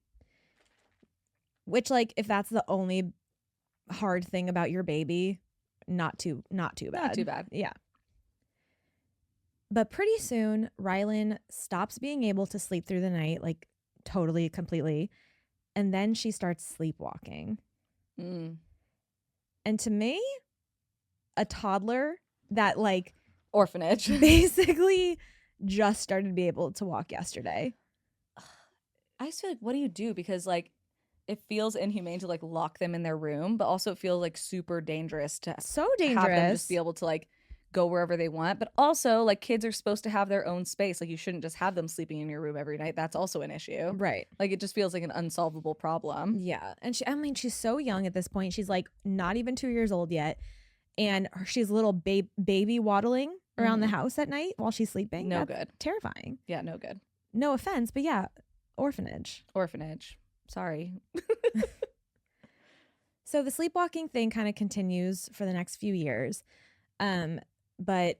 Speaker 2: Which, like, if that's the only hard thing about your baby, not too bad.
Speaker 1: Not too bad.
Speaker 2: Yeah. But pretty soon, Rylan stops being able to sleep through the night, like totally, completely. And then she starts sleepwalking.
Speaker 1: Mm.
Speaker 2: And to me, a toddler that like
Speaker 1: Orphanage
Speaker 2: basically just started to be able to walk yesterday.
Speaker 1: I just feel like, what do you do? Because like it feels inhumane to like lock them in their room, but also it feels like super dangerous to
Speaker 2: So
Speaker 1: have them
Speaker 2: dangerous.
Speaker 1: just be able to like go wherever they want. But also like kids are supposed to have their own space. Like you shouldn't just have them sleeping in your room every night. That's also an issue.
Speaker 2: Right.
Speaker 1: Like it just feels like an unsolvable problem.
Speaker 2: Yeah. And she's so young at this point. She's like not even 2 years old yet. And she's a little baby waddling around the house at night while she's sleeping.
Speaker 1: No
Speaker 2: That's
Speaker 1: good.
Speaker 2: terrifying.
Speaker 1: Yeah, no good.
Speaker 2: No offense, but yeah, orphanage.
Speaker 1: Sorry.
Speaker 2: So the sleepwalking thing kind of continues for the next few years. But,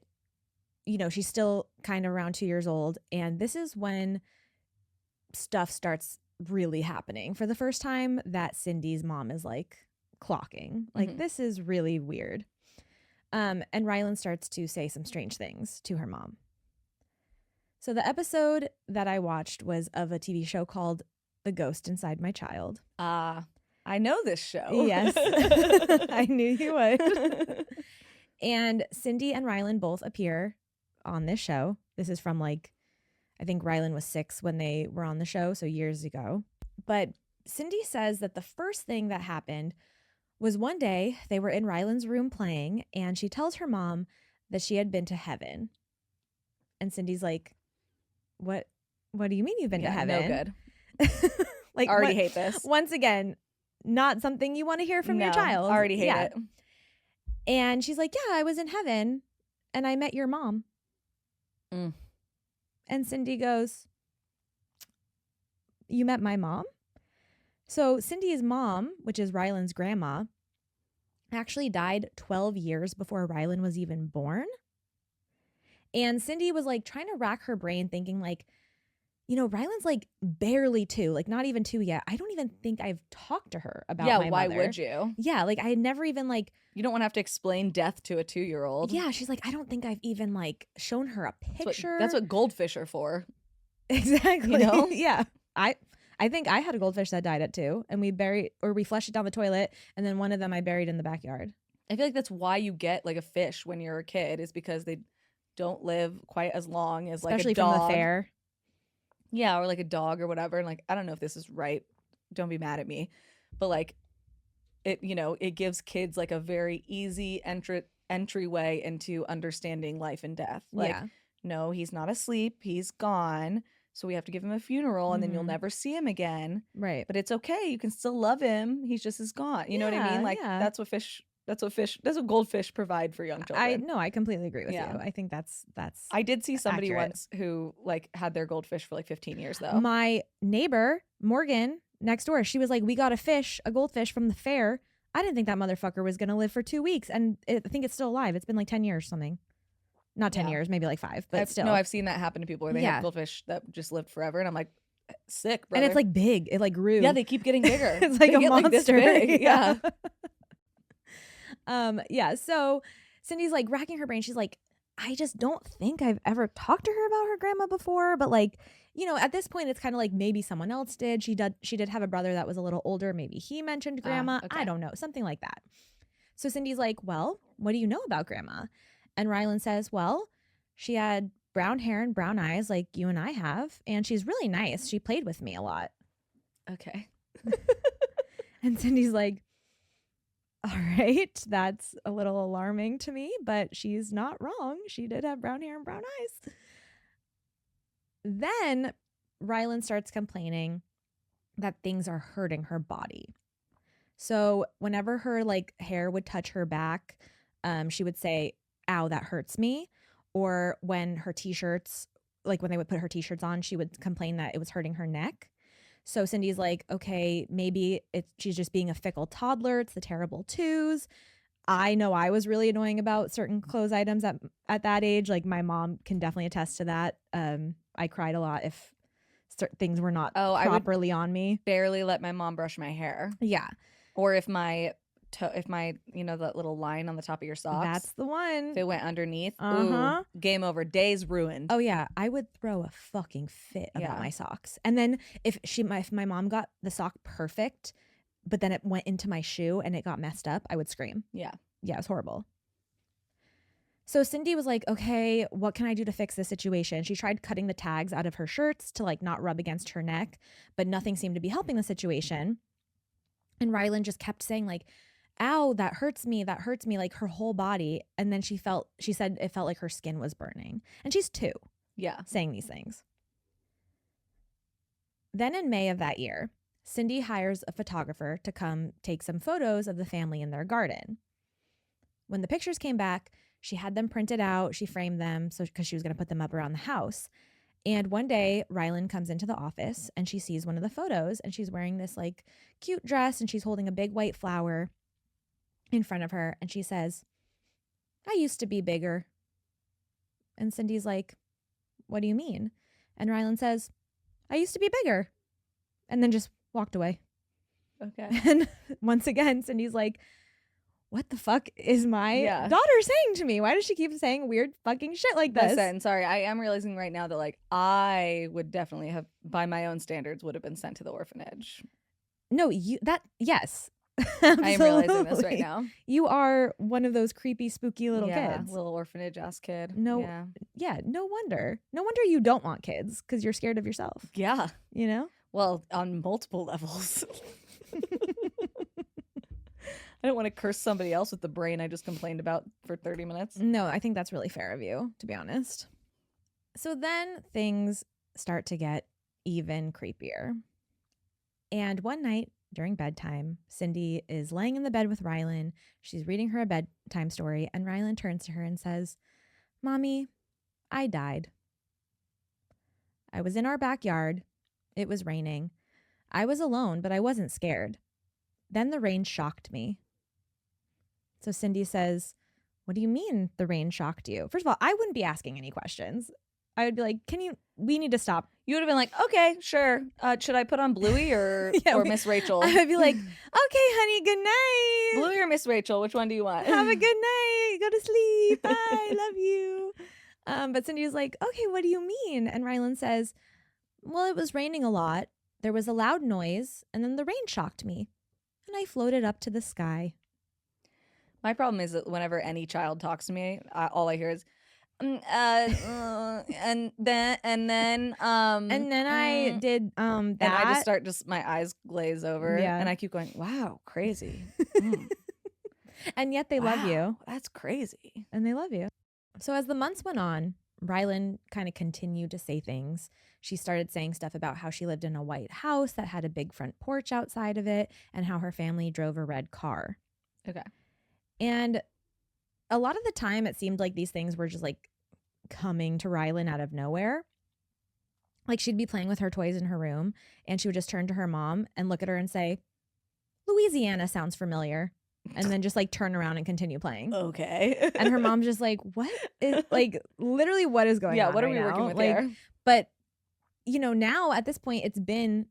Speaker 2: you know, she's still kind of around 2 years old. And this is when stuff starts really happening. For the first time that Cindy's mom is like clocking. Like, this is really weird. And Rylan starts to say some strange things to her mom. So the episode that I watched was of a TV show called The Ghost Inside My Child.
Speaker 1: I know this show.
Speaker 2: Yes. I knew you would. And Cindy and Rylan both appear on this show. This is from like, I think Rylan was 6 when they were on the show, so years ago. But Cindy says that the first thing that happened was one day they were in Rylan's room playing, and she tells her mom that she had been to heaven. And Cindy's like, What do you mean you've been to heaven?
Speaker 1: No good.
Speaker 2: Like,
Speaker 1: already hate this.
Speaker 2: Once again, not something you want to hear from your child.
Speaker 1: Already hate it.
Speaker 2: And she's like, yeah, I was in heaven and I met your mom. And Cindy goes, you met my mom? So Cindy's mom, which is Rylan's grandma, actually died 12 years before Rylan was even born. And Cindy was like trying to rack her brain thinking like, you know, Rylan's like barely 2, like not even 2 yet. I don't even think I've talked to her about my
Speaker 1: why
Speaker 2: mother.
Speaker 1: would you?
Speaker 2: Yeah, like I had never even like.
Speaker 1: You don't want to have to explain death to a 2-year-old.
Speaker 2: Yeah, she's like, I don't think I've even like shown her a picture.
Speaker 1: That's what goldfish are for.
Speaker 2: Exactly.
Speaker 1: You know?
Speaker 2: Yeah. I think I had a goldfish that died at 2, and we flushed it down the toilet, and then one of them I buried in the backyard.
Speaker 1: I feel like that's why you get like a fish when you're a kid, is because they don't live quite as long as like
Speaker 2: especially
Speaker 1: a dog.
Speaker 2: From the fair.
Speaker 1: Yeah, or like a dog or whatever. And like, I don't know if this is right. Don't be mad at me. But like it, you know, it gives kids like a very easy entryway into understanding life and death. Like, no, he's not asleep. He's gone. So we have to give him a funeral and then you'll never see him again.
Speaker 2: Right.
Speaker 1: But it's okay. You can still love him. He's just gone. You know what I mean? Like that's what goldfish provide for young children.
Speaker 2: I completely agree with you. I think that's
Speaker 1: I did see somebody
Speaker 2: accurate.
Speaker 1: once who like had their goldfish for like 15 years though.
Speaker 2: My neighbor, Morgan, next door, she was like, we got a goldfish from the fair. I didn't think that motherfucker was going to live for 2 weeks. And I think it's still alive. It's been like 10 years or something. Not 10 years, maybe like 5, but still.
Speaker 1: No, I've seen that happen to people where they have goldfish that just lived forever. And I'm like, sick, brother.
Speaker 2: And it's like big. It like grew.
Speaker 1: Yeah, they keep getting bigger.
Speaker 2: It's like a monster.
Speaker 1: Like this big. Yeah.
Speaker 2: Yeah. So Cindy's like racking her brain. She's like, I just don't think I've ever talked to her about her grandma before. But like, you know, at this point, it's kind of like maybe someone else did. She did have a brother that was a little older. Maybe he mentioned grandma.
Speaker 1: Okay.
Speaker 2: I don't know. Something like that. So Cindy's like, well, what do you know about grandma? And Rylan says, well, she had brown hair and brown eyes like you and I have. And she's really nice. She played with me a lot.
Speaker 1: Okay.
Speaker 2: And Cindy's like, all right, that's a little alarming to me, but she's not wrong. She did have brown hair and brown eyes. Then Rylan starts complaining that things are hurting her body. So whenever her like hair would touch her back, she would say, ow, that hurts me. Or when her t-shirts, like when they would put her t-shirts on, she would complain that it was hurting her neck. So Cindy's like, okay, maybe she's just being a fickle toddler. It's the terrible twos. I know I was really annoying about certain clothes items at that age. Like my mom can definitely attest to that. I cried a lot if certain things were not
Speaker 1: I would
Speaker 2: properly on me.
Speaker 1: barely let my mom brush my hair.
Speaker 2: Yeah.
Speaker 1: Or if my that little line on the top of your socks,
Speaker 2: That's the one.
Speaker 1: if it went underneath,
Speaker 2: Uh-huh.
Speaker 1: ooh, game over. Day's ruined.
Speaker 2: Oh yeah, I would throw a fucking fit about
Speaker 1: Yeah.
Speaker 2: my socks. And then if my mom got the sock perfect, but then it went into my shoe and it got messed up, I would scream.
Speaker 1: Yeah.
Speaker 2: Yeah, it was horrible. So Cindy was like, okay, what can I do to fix this situation? She tried cutting the tags out of her shirts to like not rub against her neck, but nothing seemed to be helping the situation. And Rylann just kept saying like, ow, that hurts me, like her whole body. And then she said it felt like her skin was burning. And she's 2.
Speaker 1: Yeah.
Speaker 2: Saying these things. Then in May of that year, Cindy hires a photographer to come take some photos of the family in their garden. When the pictures came back, she had them printed out, she framed them because she was going to put them up around the house. And one day, Rylann comes into the office and she sees one of the photos and she's wearing this like cute dress and she's holding a big white flower in front of her. And she says, I used to be bigger. And Cindy's like, what do you mean? And Rylann says, I used to be bigger. And then just walked away.
Speaker 1: Okay.
Speaker 2: And once again, Cindy's like, what the fuck is my daughter saying to me? Why does she keep saying weird fucking shit like this?
Speaker 1: Listen, sorry, I am realizing right now that like I would definitely have, by my own standards, would have been sent to the orphanage.
Speaker 2: No, yes.
Speaker 1: I am realizing this right now.
Speaker 2: You are one of those creepy, spooky little kids.
Speaker 1: Little orphanage ass kid.
Speaker 2: No wonder you don't want kids because you're scared of yourself.
Speaker 1: Yeah.
Speaker 2: You know?
Speaker 1: Well, on multiple levels. I don't want to curse somebody else with the brain I just complained about for 30 minutes.
Speaker 2: No, I think that's really fair of you, to be honest. So then things start to get even creepier. And one night during bedtime, Cindy is laying in the bed with Rylann. She's reading her a bedtime story, and Rylann turns to her and says, Mommy, I died. I was in our backyard. It was raining. I was alone, but I wasn't scared. Then the rain shocked me. So Cindy says, what do you mean the rain shocked you? First of all, I wouldn't be asking any questions. I would be like, we need to stop.
Speaker 1: You would have been like, okay, sure. Should I put on Bluey or Miss Rachel?
Speaker 2: I would be like, okay, honey, good night.
Speaker 1: Bluey or Miss Rachel? Which one do you want?
Speaker 2: Have a good night. Go to sleep. Bye. Love you. But Cindy was like, okay, what do you mean? And Rylann says, well, it was raining a lot. There was a loud noise, and then the rain shocked me. And I floated up to the sky.
Speaker 1: My problem is that whenever any child talks to me, all I hear is, and then
Speaker 2: I did that.
Speaker 1: And I just my eyes glaze over, and I keep going, wow, crazy.
Speaker 2: And yet they love you.
Speaker 1: That's crazy.
Speaker 2: And they love you. So as the months went on, Rylann kind of continued to say things. She started saying stuff about how she lived in a white house that had a big front porch outside of it and how her family drove a red car.
Speaker 1: Okay.
Speaker 2: And a lot of the time it seemed like these things were just like coming to Rylann out of nowhere. Like she'd be playing with her toys in her room and she would just turn to her mom and look at her and say, Louisiana sounds familiar. And then just like turn around and continue playing.
Speaker 1: Okay.
Speaker 2: And her mom's just like, what is like literally what is going on?
Speaker 1: Yeah, what are we working with here?
Speaker 2: But you know, now at this point it's been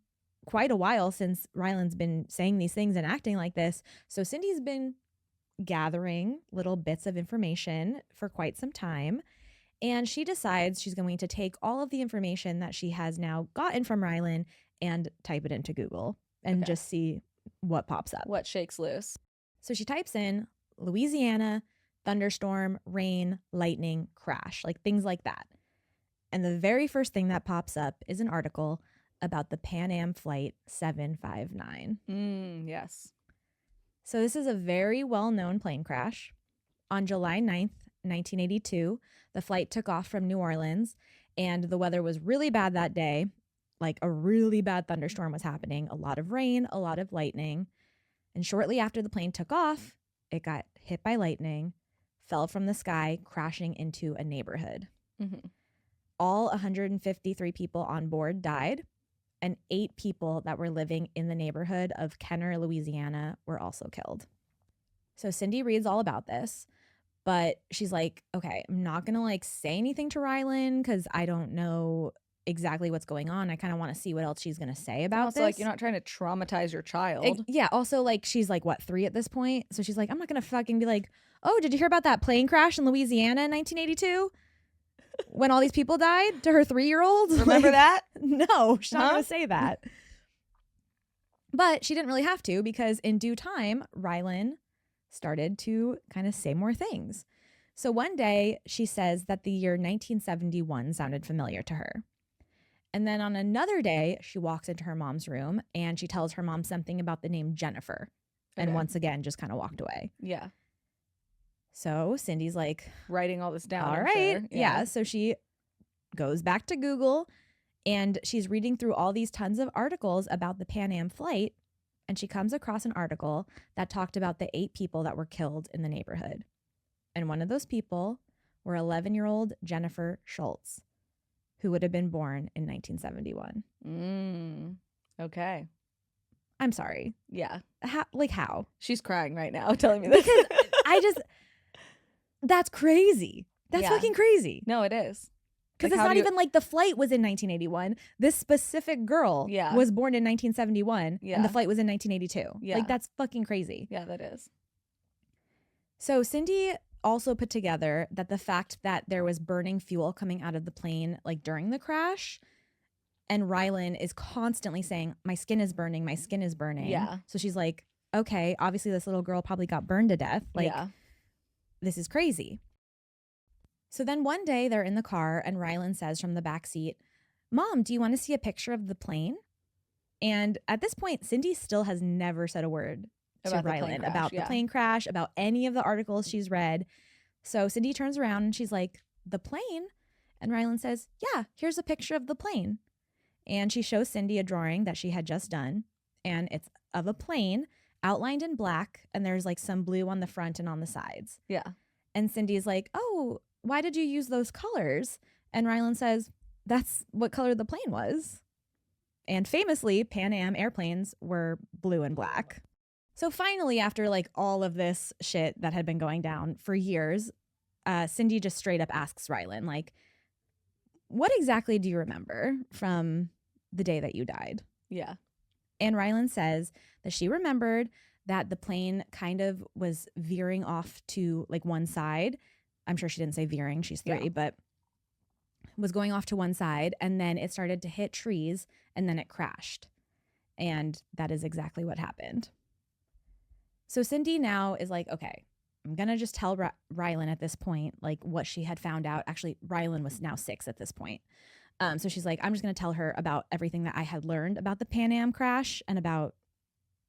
Speaker 2: quite a while since Rylann's been saying these things and acting like this. So Cindy's been gathering little bits of information for quite some time. And she decides she's going to take all of the information that she has now gotten from Rylann and type it into Google and just see what pops up.
Speaker 1: What shakes loose.
Speaker 2: So she types in Louisiana, thunderstorm, rain, lightning, crash, like things like that. And the very first thing that pops up is an article about the Pan Am Flight 759.
Speaker 1: Yes.
Speaker 2: So this is a very well-known plane crash. On July 9th, 1982, the flight took off from New Orleans, and the weather was really bad that day. Like a really bad thunderstorm was happening, a lot of rain, a lot of lightning. And shortly after the plane took off, it got hit by lightning, fell from the sky, crashing into a neighborhood.
Speaker 1: Mm-hmm.
Speaker 2: All 153 people on board died, and 8 people that were living in the neighborhood of Kenner, Louisiana, were also killed. So Cindy reads all about this, but she's like, okay, I'm not going to like say anything to Rylann because I don't know exactly what's going on. I kind of want to see what else she's going to say about
Speaker 1: also,
Speaker 2: this.
Speaker 1: like, you're not trying to traumatize your child.
Speaker 2: Yeah. Also, like, she's like, what, 3 at this point? So she's like, I'm not going to fucking be like, oh, did you hear about that plane crash in Louisiana in 1982? When all these people died to her 3-year-old?
Speaker 1: Remember that?
Speaker 2: No, she's not going to say that. But she didn't really have to because in due time, Rylann started to kind of say more things. So one day she says that the year 1971 sounded familiar to her. And then on another day, she walks into her mom's room and she tells her mom something about the name Jennifer. And
Speaker 1: Okay.
Speaker 2: once again, just kind of walked away.
Speaker 1: Yeah.
Speaker 2: So Cindy's like,
Speaker 1: Writing all this down.
Speaker 2: all
Speaker 1: I'm
Speaker 2: right.
Speaker 1: sure.
Speaker 2: Yeah. So she goes back to Google and she's reading through all these tons of articles about the Pan Am flight. And she comes across an article that talked about the 8 people that were killed in the neighborhood. And one of those people were 11-year-old Jennifer Schultz, who would have been born in 1971.
Speaker 1: Okay.
Speaker 2: I'm sorry.
Speaker 1: Yeah.
Speaker 2: How?
Speaker 1: She's crying right now telling me this.
Speaker 2: Because that's crazy. That's fucking crazy.
Speaker 1: No, it is.
Speaker 2: Because
Speaker 1: Like,
Speaker 2: it's not even like the flight was in 1981. This specific girl was born in 1971 and the flight was in 1982.
Speaker 1: Yeah.
Speaker 2: Like, that's fucking crazy.
Speaker 1: Yeah, that is.
Speaker 2: So Cindy also put together that the fact that there was burning fuel coming out of the plane like during the crash, and Rylann is constantly saying, my skin is burning, my skin is burning.
Speaker 1: Yeah.
Speaker 2: So she's like, okay, obviously this little girl probably got burned to death. Like, this is crazy. So then one day they're in the car and Rylann says from the back seat, Mom, do you want to see a picture of the plane? And at this point, Cindy still has never said a word to Rylann about the plane crash, about any of the articles she's read. So Cindy turns around and she's like, the plane? And Rylann says, yeah, here's a picture of the plane. And she shows Cindy a drawing that she had just done. And it's of a plane outlined in black. And there's like some blue on the front and on the sides.
Speaker 1: Yeah.
Speaker 2: And Cindy's like, oh, why did you use those colors? And Rylann says, that's what color the plane was. And famously, Pan Am airplanes were blue and black. So finally, after like all of this shit that had been going down for years, Cindy just straight up asks Rylann, like, what exactly do you remember from the day that you died?
Speaker 1: Yeah.
Speaker 2: And Rylann says that she remembered that the plane kind of was veering off to like one side. I'm sure she didn't say veering, she's 3, but was going off to one side, and then it started to hit trees and then it crashed. And that is exactly what happened. So Cindy now is like, okay, I'm going to just tell Rylann at this point, like what she had found out. Actually, Rylann was now 6 at this point. So she's like, I'm just going to tell her about everything that I had learned about the Pan Am crash and about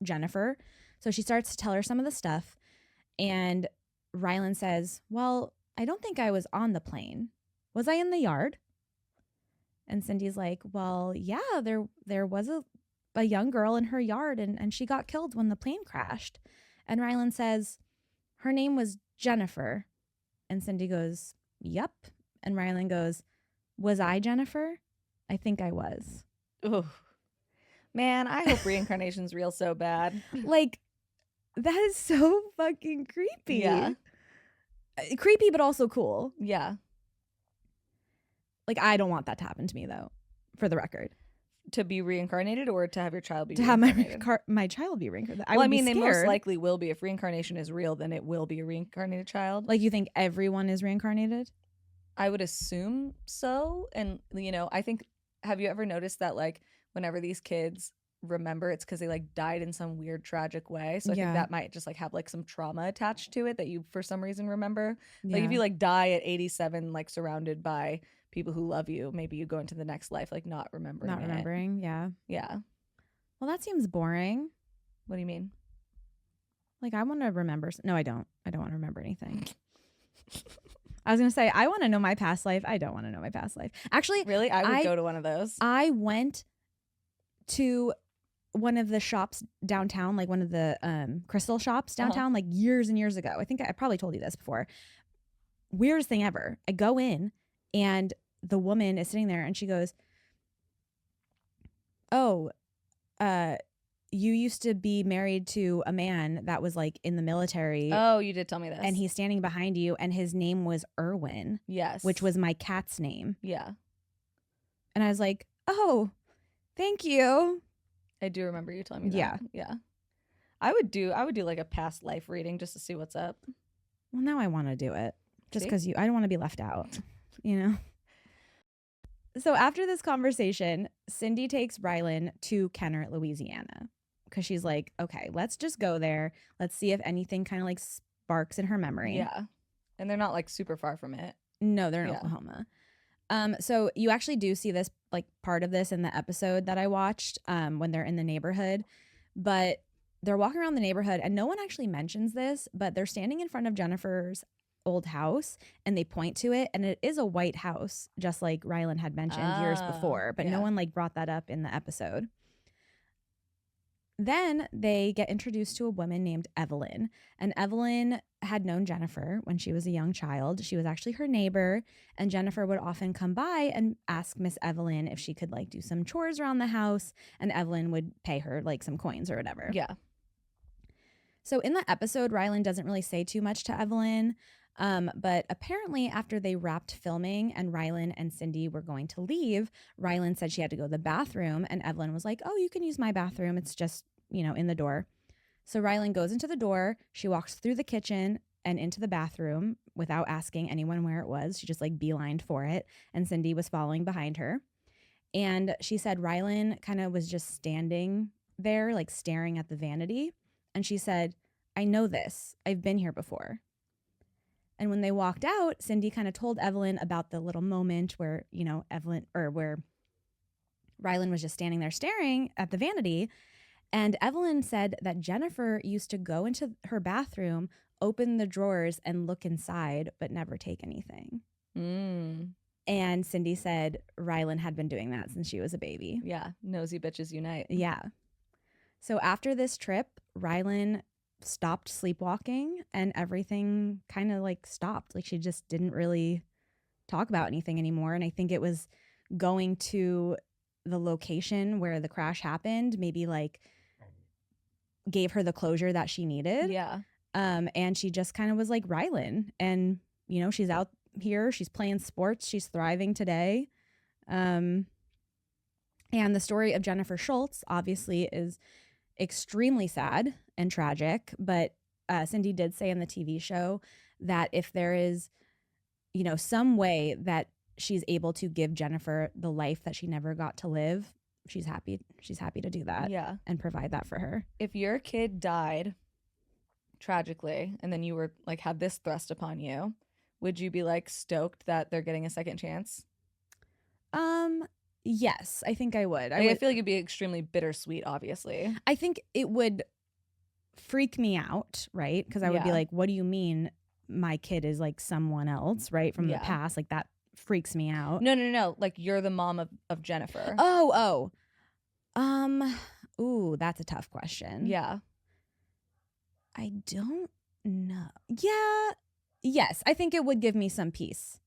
Speaker 2: Jennifer. So she starts to tell her some of the stuff. And Rylann says, well, I don't think I was on the plane. Was I in the yard? And Cindy's like, well, yeah, there was a young girl in her yard and she got killed when the plane crashed. And Rylann says, her name was Jennifer. And Cindy goes, yep. And Rylann goes, was I Jennifer? I think I was.
Speaker 1: Ooh. Man, I hope reincarnation's real so bad.
Speaker 2: Like, that is so fucking creepy.
Speaker 1: Yeah.
Speaker 2: Creepy, but also cool.
Speaker 1: Yeah.
Speaker 2: Like, I don't want that to happen to me, though, for the record.
Speaker 1: To be reincarnated or to have your child be
Speaker 2: to
Speaker 1: reincarnated?
Speaker 2: have my child be reincarnated.
Speaker 1: I mean, they most likely will be. If reincarnation is real, then it will be a reincarnated child.
Speaker 2: Like, you think everyone is reincarnated?
Speaker 1: I would assume so. And, you know, I think, have you ever noticed that, like, whenever these kids remember, it's because they, like, died in some weird, tragic way. So I think that might just, like, have, like, some trauma attached to it that you, for some reason, remember. Like, if you, like, die at 87, like, surrounded by people who love you, maybe you go into the next life, like, not remembering.
Speaker 2: Yeah.
Speaker 1: Yeah.
Speaker 2: Well, that seems boring.
Speaker 1: What do you mean?
Speaker 2: Like, I want to remember. No, I don't. I don't want to remember anything. I was going to say, I want to know my past life. I don't want to know my past life. Actually,
Speaker 1: really? I would go to one of those.
Speaker 2: I went to one of the shops downtown, like one of the crystal shops downtown, like years and years ago. I think I probably told you this before. Weirdest thing ever. I go in and the woman is sitting there and she goes, oh, you used to be married to a man that was like in the military.
Speaker 1: Oh, you did tell me this.
Speaker 2: And he's standing behind you, and his name was Erwin.
Speaker 1: Yes.
Speaker 2: Which was my cat's name.
Speaker 1: Yeah.
Speaker 2: And I was like, oh, thank you.
Speaker 1: I do remember you telling me that.
Speaker 2: Yeah.
Speaker 1: Yeah. I would do like a past life reading just to see what's up.
Speaker 2: Well, now I want to do it just
Speaker 1: See?
Speaker 2: because I don't want to be left out, you know? So after this conversation, Cindy takes Rylann to Kenner, Louisiana, because she's like, okay, let's just go there. Let's see if anything kind of like sparks in her memory.
Speaker 1: Yeah. And they're not like super far from it.
Speaker 2: No, they're in Oklahoma. So you actually do see this like part of this in the episode that I watched when they're in the neighborhood, but they're walking around the neighborhood and no one actually mentions this, but they're standing in front of Jennifer's old house and they point to it, and it is a white house, just like Rylann had mentioned years before, but no one like brought that up in the episode. Then they get introduced to a woman named Evelyn, and Evelyn had known Jennifer when she was a young child. She was actually her neighbor, and Jennifer would often come by and ask Miss Evelyn if she could like do some chores around the house, and Evelyn would pay her like some coins or whatever.
Speaker 1: Yeah.
Speaker 2: So in the episode, Rylann doesn't really say too much to Evelyn, but apparently after they wrapped filming and Rylann and Cindy were going to leave, Rylann said she had to go to the bathroom, and Evelyn was like, oh, you can use my bathroom. It's just, in the door. So Rylann goes into the door. She walks through the kitchen and into the bathroom without asking anyone where it was. She just like beelined for it, and Cindy was following behind her. And she said Rylann kind of was just standing there, like staring at the vanity. And she said, I know this. I've been here before. And when they walked out, Cindy kind of told Evelyn about the little moment where, where Rylann was just standing there staring at the vanity. And Evelyn said that Jennifer used to go into her bathroom, open the drawers and look inside, but never take anything. And Cindy said Rylann had been doing that since she was a baby.
Speaker 1: Yeah. Nosy bitches unite.
Speaker 2: Yeah. So after this trip, Rylann stopped sleepwalking and everything kind of like stopped. Like she just didn't really talk about anything anymore. And I think it was going to the location where the crash happened, maybe like gave her the closure that she needed.
Speaker 1: Yeah.
Speaker 2: And she just kind of was like Rylann, and she's out here, she's playing sports, she's thriving today. And the story of Jennifer Schultz obviously is extremely sad and tragic, but Cindy did say in the TV show that if there is, some way that she's able to give Jennifer the life that she never got to live, she's happy to do that.
Speaker 1: Yeah.
Speaker 2: And provide that for her.
Speaker 1: If your kid died tragically and then you were like had this thrust upon you, would you be like stoked that they're getting a second chance?
Speaker 2: Yes, I think I would.
Speaker 1: I feel like it'd be extremely bittersweet, obviously.
Speaker 2: I think it would freak me out, right? Because I would be like, what do you mean my kid is like someone else, right? From the past? Like that freaks me out.
Speaker 1: No. Like you're the mom of Jennifer.
Speaker 2: Ooh, that's a tough question.
Speaker 1: Yeah.
Speaker 2: I don't know. Yeah. Yes, I think it would give me some peace.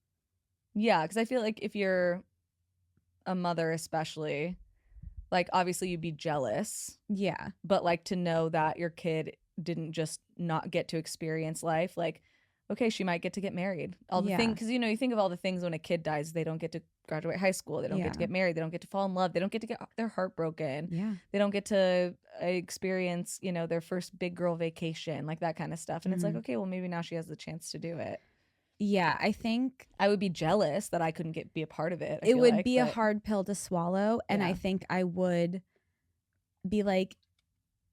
Speaker 1: Yeah, because I feel like if you're a mother especially, like obviously you'd be jealous.
Speaker 2: Yeah.
Speaker 1: But like to know that your kid didn't just not get to experience life, like, okay, she might get to get married. All the things, because you think of all the things when a kid dies, they don't get to graduate high school, they don't get to get married, they don't get to fall in love, they don't get to get their heart broken.
Speaker 2: Yeah.
Speaker 1: They don't get to experience, their first big girl vacation, like that kind of stuff. And it's like, okay, well maybe now she has the chance to do it.
Speaker 2: Yeah, I think
Speaker 1: I would be jealous that I couldn't be a part of it.
Speaker 2: It would be a hard pill to swallow. And I think I would be like,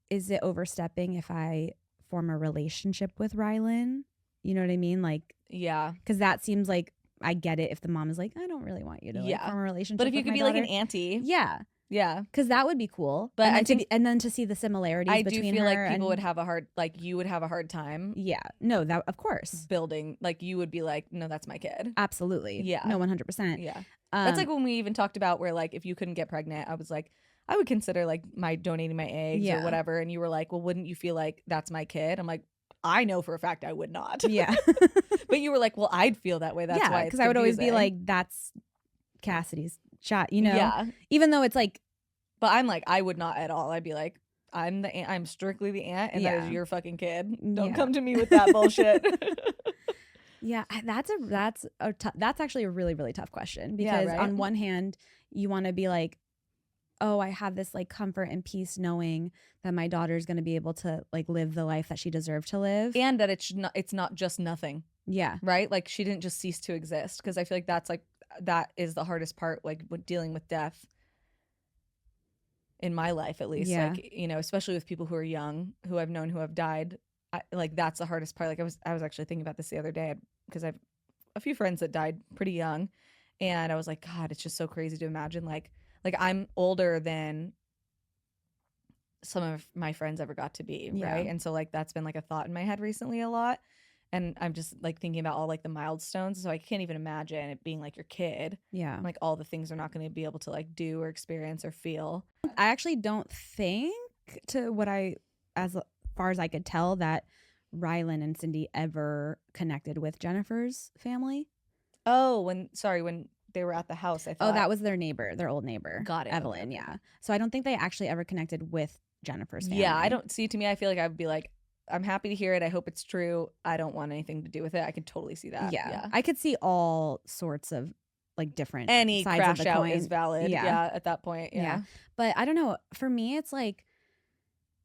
Speaker 2: is it overstepping if I form a relationship with Rylann? You know what I mean? Like,
Speaker 1: yeah.
Speaker 2: Because that seems like, I get it if the mom is like, I don't really want you to form a relationship
Speaker 1: but if you
Speaker 2: with
Speaker 1: could
Speaker 2: my
Speaker 1: be
Speaker 2: daughter.
Speaker 1: like an auntie.
Speaker 2: Yeah.
Speaker 1: Yeah.
Speaker 2: Because that would be cool.
Speaker 1: But
Speaker 2: and then to see the similarities between her.
Speaker 1: I do feel like people would have a hard, like you would have a hard time.
Speaker 2: Yeah. No, that of course.
Speaker 1: Building, like you would be like, no, that's my kid.
Speaker 2: Absolutely.
Speaker 1: Yeah.
Speaker 2: No, 100%.
Speaker 1: Yeah. That's like when we even talked about where like if you couldn't get pregnant, I was like, I would consider like donating my eggs or whatever. And you were like, well, wouldn't you feel like that's my kid? I'm like, I know for a fact I would not.
Speaker 2: Yeah.
Speaker 1: But you were like, well, I'd feel that way. That's why.
Speaker 2: Because I would always be like, that's Cassidy's shot,
Speaker 1: Yeah.
Speaker 2: Even though it's like,
Speaker 1: but I'm like, I would not at all. I'd be like, I'm strictly the aunt, and that
Speaker 2: Yeah.
Speaker 1: is your fucking kid. Don't
Speaker 2: Yeah.
Speaker 1: come to me with that bullshit.
Speaker 2: Yeah, that's actually a really, really tough question,
Speaker 1: Yeah,
Speaker 2: because
Speaker 1: right?
Speaker 2: on one hand, you want to be like, oh, I have this like comfort and peace knowing that my daughter's going to be able to like live the life that she deserved to live.
Speaker 1: And that it's not just nothing,
Speaker 2: Yeah.
Speaker 1: right? Like she didn't just cease to exist, because I feel like that is the hardest part, like with dealing with death in my life, at least.
Speaker 2: Yeah.
Speaker 1: Like, you know, especially with people who are young, who I've known who have died. Like that's the hardest part. Like I was actually thinking about this the other day, because I've a few friends that died pretty young, and I was like, God, it's just so crazy to imagine like I'm older than some of my friends ever got to be,
Speaker 2: Yeah.
Speaker 1: right? And so like that's been like a thought in my head recently a lot, and I'm just like thinking about all like the milestones, so I can't even imagine it being like your kid,
Speaker 2: Yeah.
Speaker 1: like all the things they're not going to be able to like do or experience or feel.
Speaker 2: I actually don't think, as far as I could tell, that Rylan and Cindy ever connected with Jennifer's family.
Speaker 1: Oh, when they were at the house, I thought.
Speaker 2: Oh, that was their old neighbor.
Speaker 1: Got it.
Speaker 2: Evelyn,
Speaker 1: Okay.
Speaker 2: yeah. So I don't think they actually ever connected with Jennifer's family.
Speaker 1: Yeah, I don't see. To me, I feel like I would be like, I'm happy to hear it. I hope it's true. I don't want anything to do with it. I could totally see that.
Speaker 2: Yeah. I could see all sorts of like different
Speaker 1: Any
Speaker 2: sides
Speaker 1: crash
Speaker 2: of the
Speaker 1: out
Speaker 2: coin.
Speaker 1: is valid. Yeah. At that point. Yeah.
Speaker 2: But I don't know. For me, it's like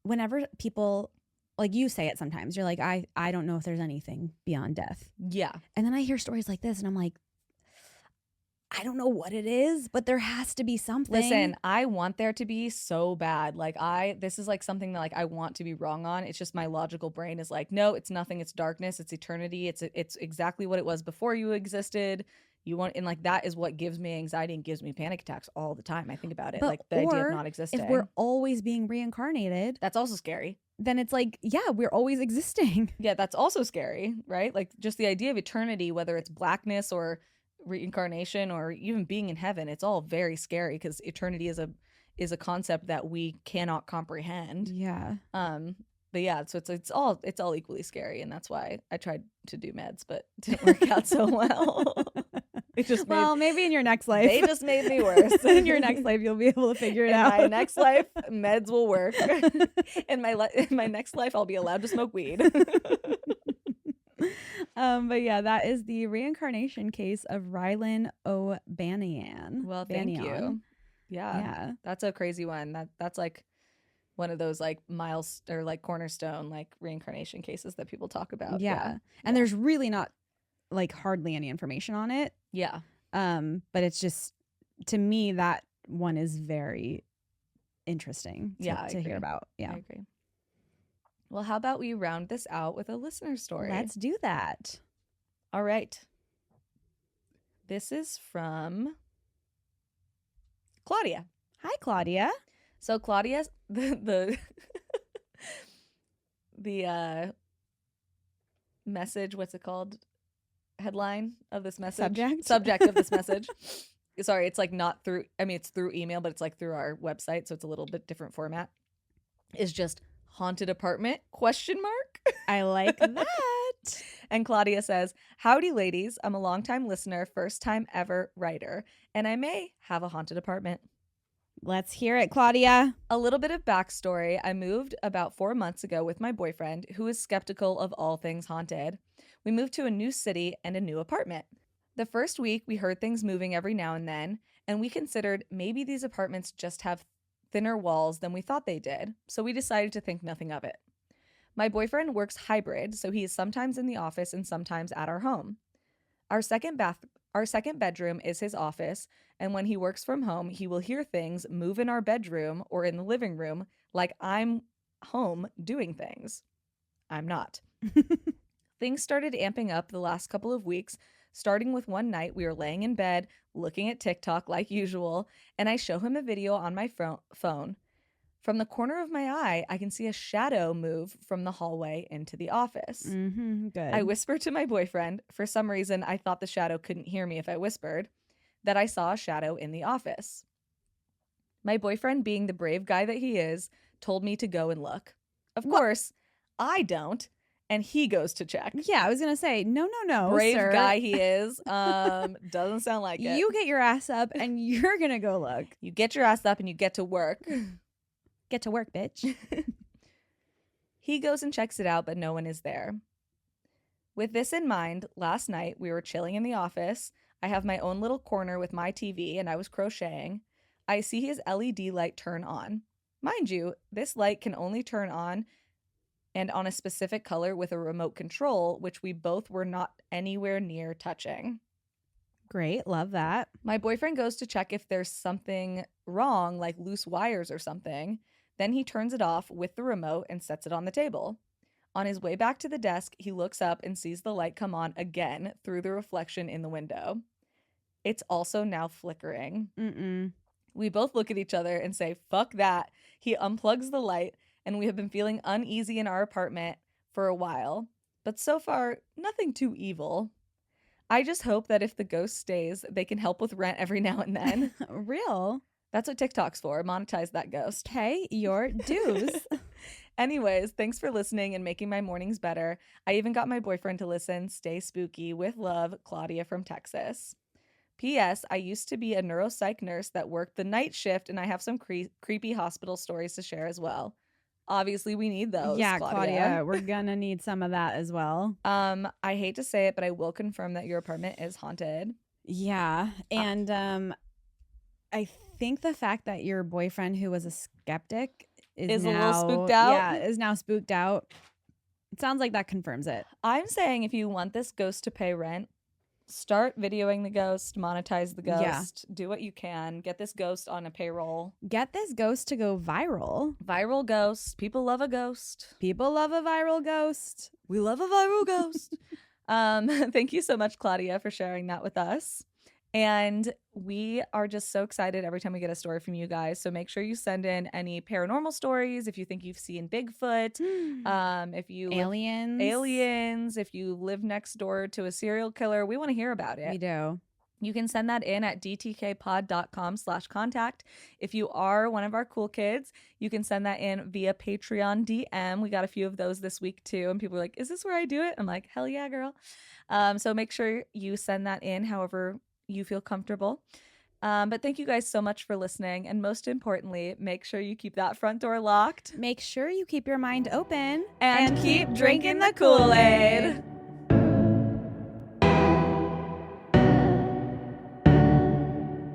Speaker 2: whenever people, like you say it sometimes, you're like, I don't know if there's anything beyond death.
Speaker 1: Yeah.
Speaker 2: And then I hear stories like this and I'm like, I don't know what it is, but there has to be something.
Speaker 1: Listen, I want there to be so bad. Like this is like something that like I want to be wrong on. It's just my logical brain is like, no, it's nothing. It's darkness. It's eternity. It's exactly what it was before you existed. And like that is what gives me anxiety and gives me panic attacks all the time. I think about it,
Speaker 2: But,
Speaker 1: like the idea
Speaker 2: or
Speaker 1: of not existing.
Speaker 2: if we're always being reincarnated,
Speaker 1: that's also scary.
Speaker 2: Then it's like, yeah, we're always existing.
Speaker 1: Yeah, that's also scary, right? Like just the idea of eternity, whether it's blackness or reincarnation or even being in heaven, it's all very scary, because eternity is a concept that we cannot comprehend.
Speaker 2: Yeah.
Speaker 1: But yeah, so it's all equally scary, and that's why I tried to do meds, but it didn't work out so well. It just
Speaker 2: maybe in your next life.
Speaker 1: They just made me worse.
Speaker 2: In your next life, you'll be able to figure it out.
Speaker 1: In my next life, meds will work. In my next life, I'll be allowed to smoke weed.
Speaker 2: But yeah, that is the reincarnation case of Rylann O'Bannion.
Speaker 1: Well, thank you. Yeah. That's a crazy one. That's like one of those like or like cornerstone like reincarnation cases that people talk about.
Speaker 2: Yeah. And there's really not like hardly any information on it.
Speaker 1: Yeah.
Speaker 2: But it's just, to me, that one is very interesting to hear about. Yeah.
Speaker 1: I agree. Well, how about we round this out with a listener story?
Speaker 2: Let's do that.
Speaker 1: All right. This is from Claudia.
Speaker 2: Hi, Claudia.
Speaker 1: So Claudia, the message, what's it called? Headline of this message? Subject of this message. Sorry, it's like not through, it's through email, but it's like through our website, so it's a little bit different format. Is just haunted apartment ?
Speaker 2: I like that.
Speaker 1: And Claudia says, howdy ladies, I'm a longtime listener, first time ever writer, and I may have a haunted apartment.
Speaker 2: Let's hear it, Claudia.
Speaker 1: A little bit of backstory. I moved about 4 months ago with my boyfriend, who is skeptical of all things haunted. We moved to a new city and a new apartment. The first week, we heard things moving every now and then, and we considered maybe these apartments just have thinner walls than we thought they did, so we decided to think nothing of it. My boyfriend works hybrid, so he is sometimes in the office and sometimes at our home. Our second bedroom is his office, and when he works from home, he will hear things move in our bedroom or in the living room like I'm home doing things. I'm not. Things started amping up the last couple of weeks, starting with one night we were laying in bed, looking at TikTok like usual, and I show him a video on my phone. From the corner of my eye, I can see a shadow move from the hallway into the office.
Speaker 2: Good.
Speaker 1: I whisper to my boyfriend, for some reason I thought the shadow couldn't hear me if I whispered, that I saw a shadow in the office. My boyfriend, being the brave guy that he is, told me to go and look. Of course, I don't, and he goes to check.
Speaker 2: Yeah, I was going to say, no,
Speaker 1: brave
Speaker 2: sir.
Speaker 1: guy he is. Doesn't sound like it.
Speaker 2: You get your ass up and you're going to go look.
Speaker 1: You get your ass up and you get to work.
Speaker 2: Get to work, bitch.
Speaker 1: He goes and checks it out, but no one is there. With this in mind, last night we were chilling in the office. I have my own little corner with my TV and I was crocheting. I see his LED light turn on. Mind you, this light can only turn on and on a specific color with a remote control, which we both were not anywhere near touching.
Speaker 2: Great. Love that.
Speaker 1: My boyfriend goes to check if there's something wrong, like loose wires or something. Then he turns it off with the remote and sets it on the table. On his way back to the desk, he looks up and sees the light come on again through the reflection in the window. It's also now flickering.
Speaker 2: Mm-mm.
Speaker 1: We both look at each other and say, fuck that. He unplugs the light, and we have been feeling uneasy in our apartment for a while. But so far, nothing too evil. I just hope that if the ghost stays, they can help with rent every now and then.
Speaker 2: Real.
Speaker 1: That's what TikTok's for. Monetize that ghost.
Speaker 2: Pay your dues.
Speaker 1: Anyways, thanks for listening and making my mornings better. I even got my boyfriend to listen. Stay spooky. With love, Claudia from Texas. P.S. I used to be a neuropsych nurse that worked the night shift, and I have some creepy hospital stories to share as well. Obviously, we need those.
Speaker 2: Yeah, Claudia, we're gonna need some of that as well.
Speaker 1: I hate to say it, but I will confirm that your apartment is haunted.
Speaker 2: Yeah, and I think the fact that your boyfriend, who was a skeptic, is
Speaker 1: now,
Speaker 2: a little
Speaker 1: spooked out.
Speaker 2: Yeah, is now spooked out. It sounds like that confirms it.
Speaker 1: I'm saying if you want this ghost to pay rent, start videoing the ghost, monetize the ghost, do what you can, get this ghost on a payroll.
Speaker 2: Get this ghost to go viral.
Speaker 1: Viral ghost. People love a ghost.
Speaker 2: People love a viral ghost.
Speaker 1: We love a viral ghost. Thank you so much, Claudia, for sharing that with us. And we are just so excited every time we get a story from you guys. So make sure you send in any paranormal stories. If you think you've seen Bigfoot, if you aliens, if you live next door to a serial killer, we want to hear about it.
Speaker 2: We do.
Speaker 1: You can send that in at dtkpod.com/contact. If you are one of our cool kids, you can send that in via Patreon DM. We got a few of those this week too. And people are like, is this where I do it? I'm like, hell yeah, girl. So make sure you send that in however you feel comfortable. But thank you guys so much for listening. And most importantly, make sure you keep that front door locked.
Speaker 2: Make sure you keep your mind open.
Speaker 1: And keep drinking the Kool-Aid.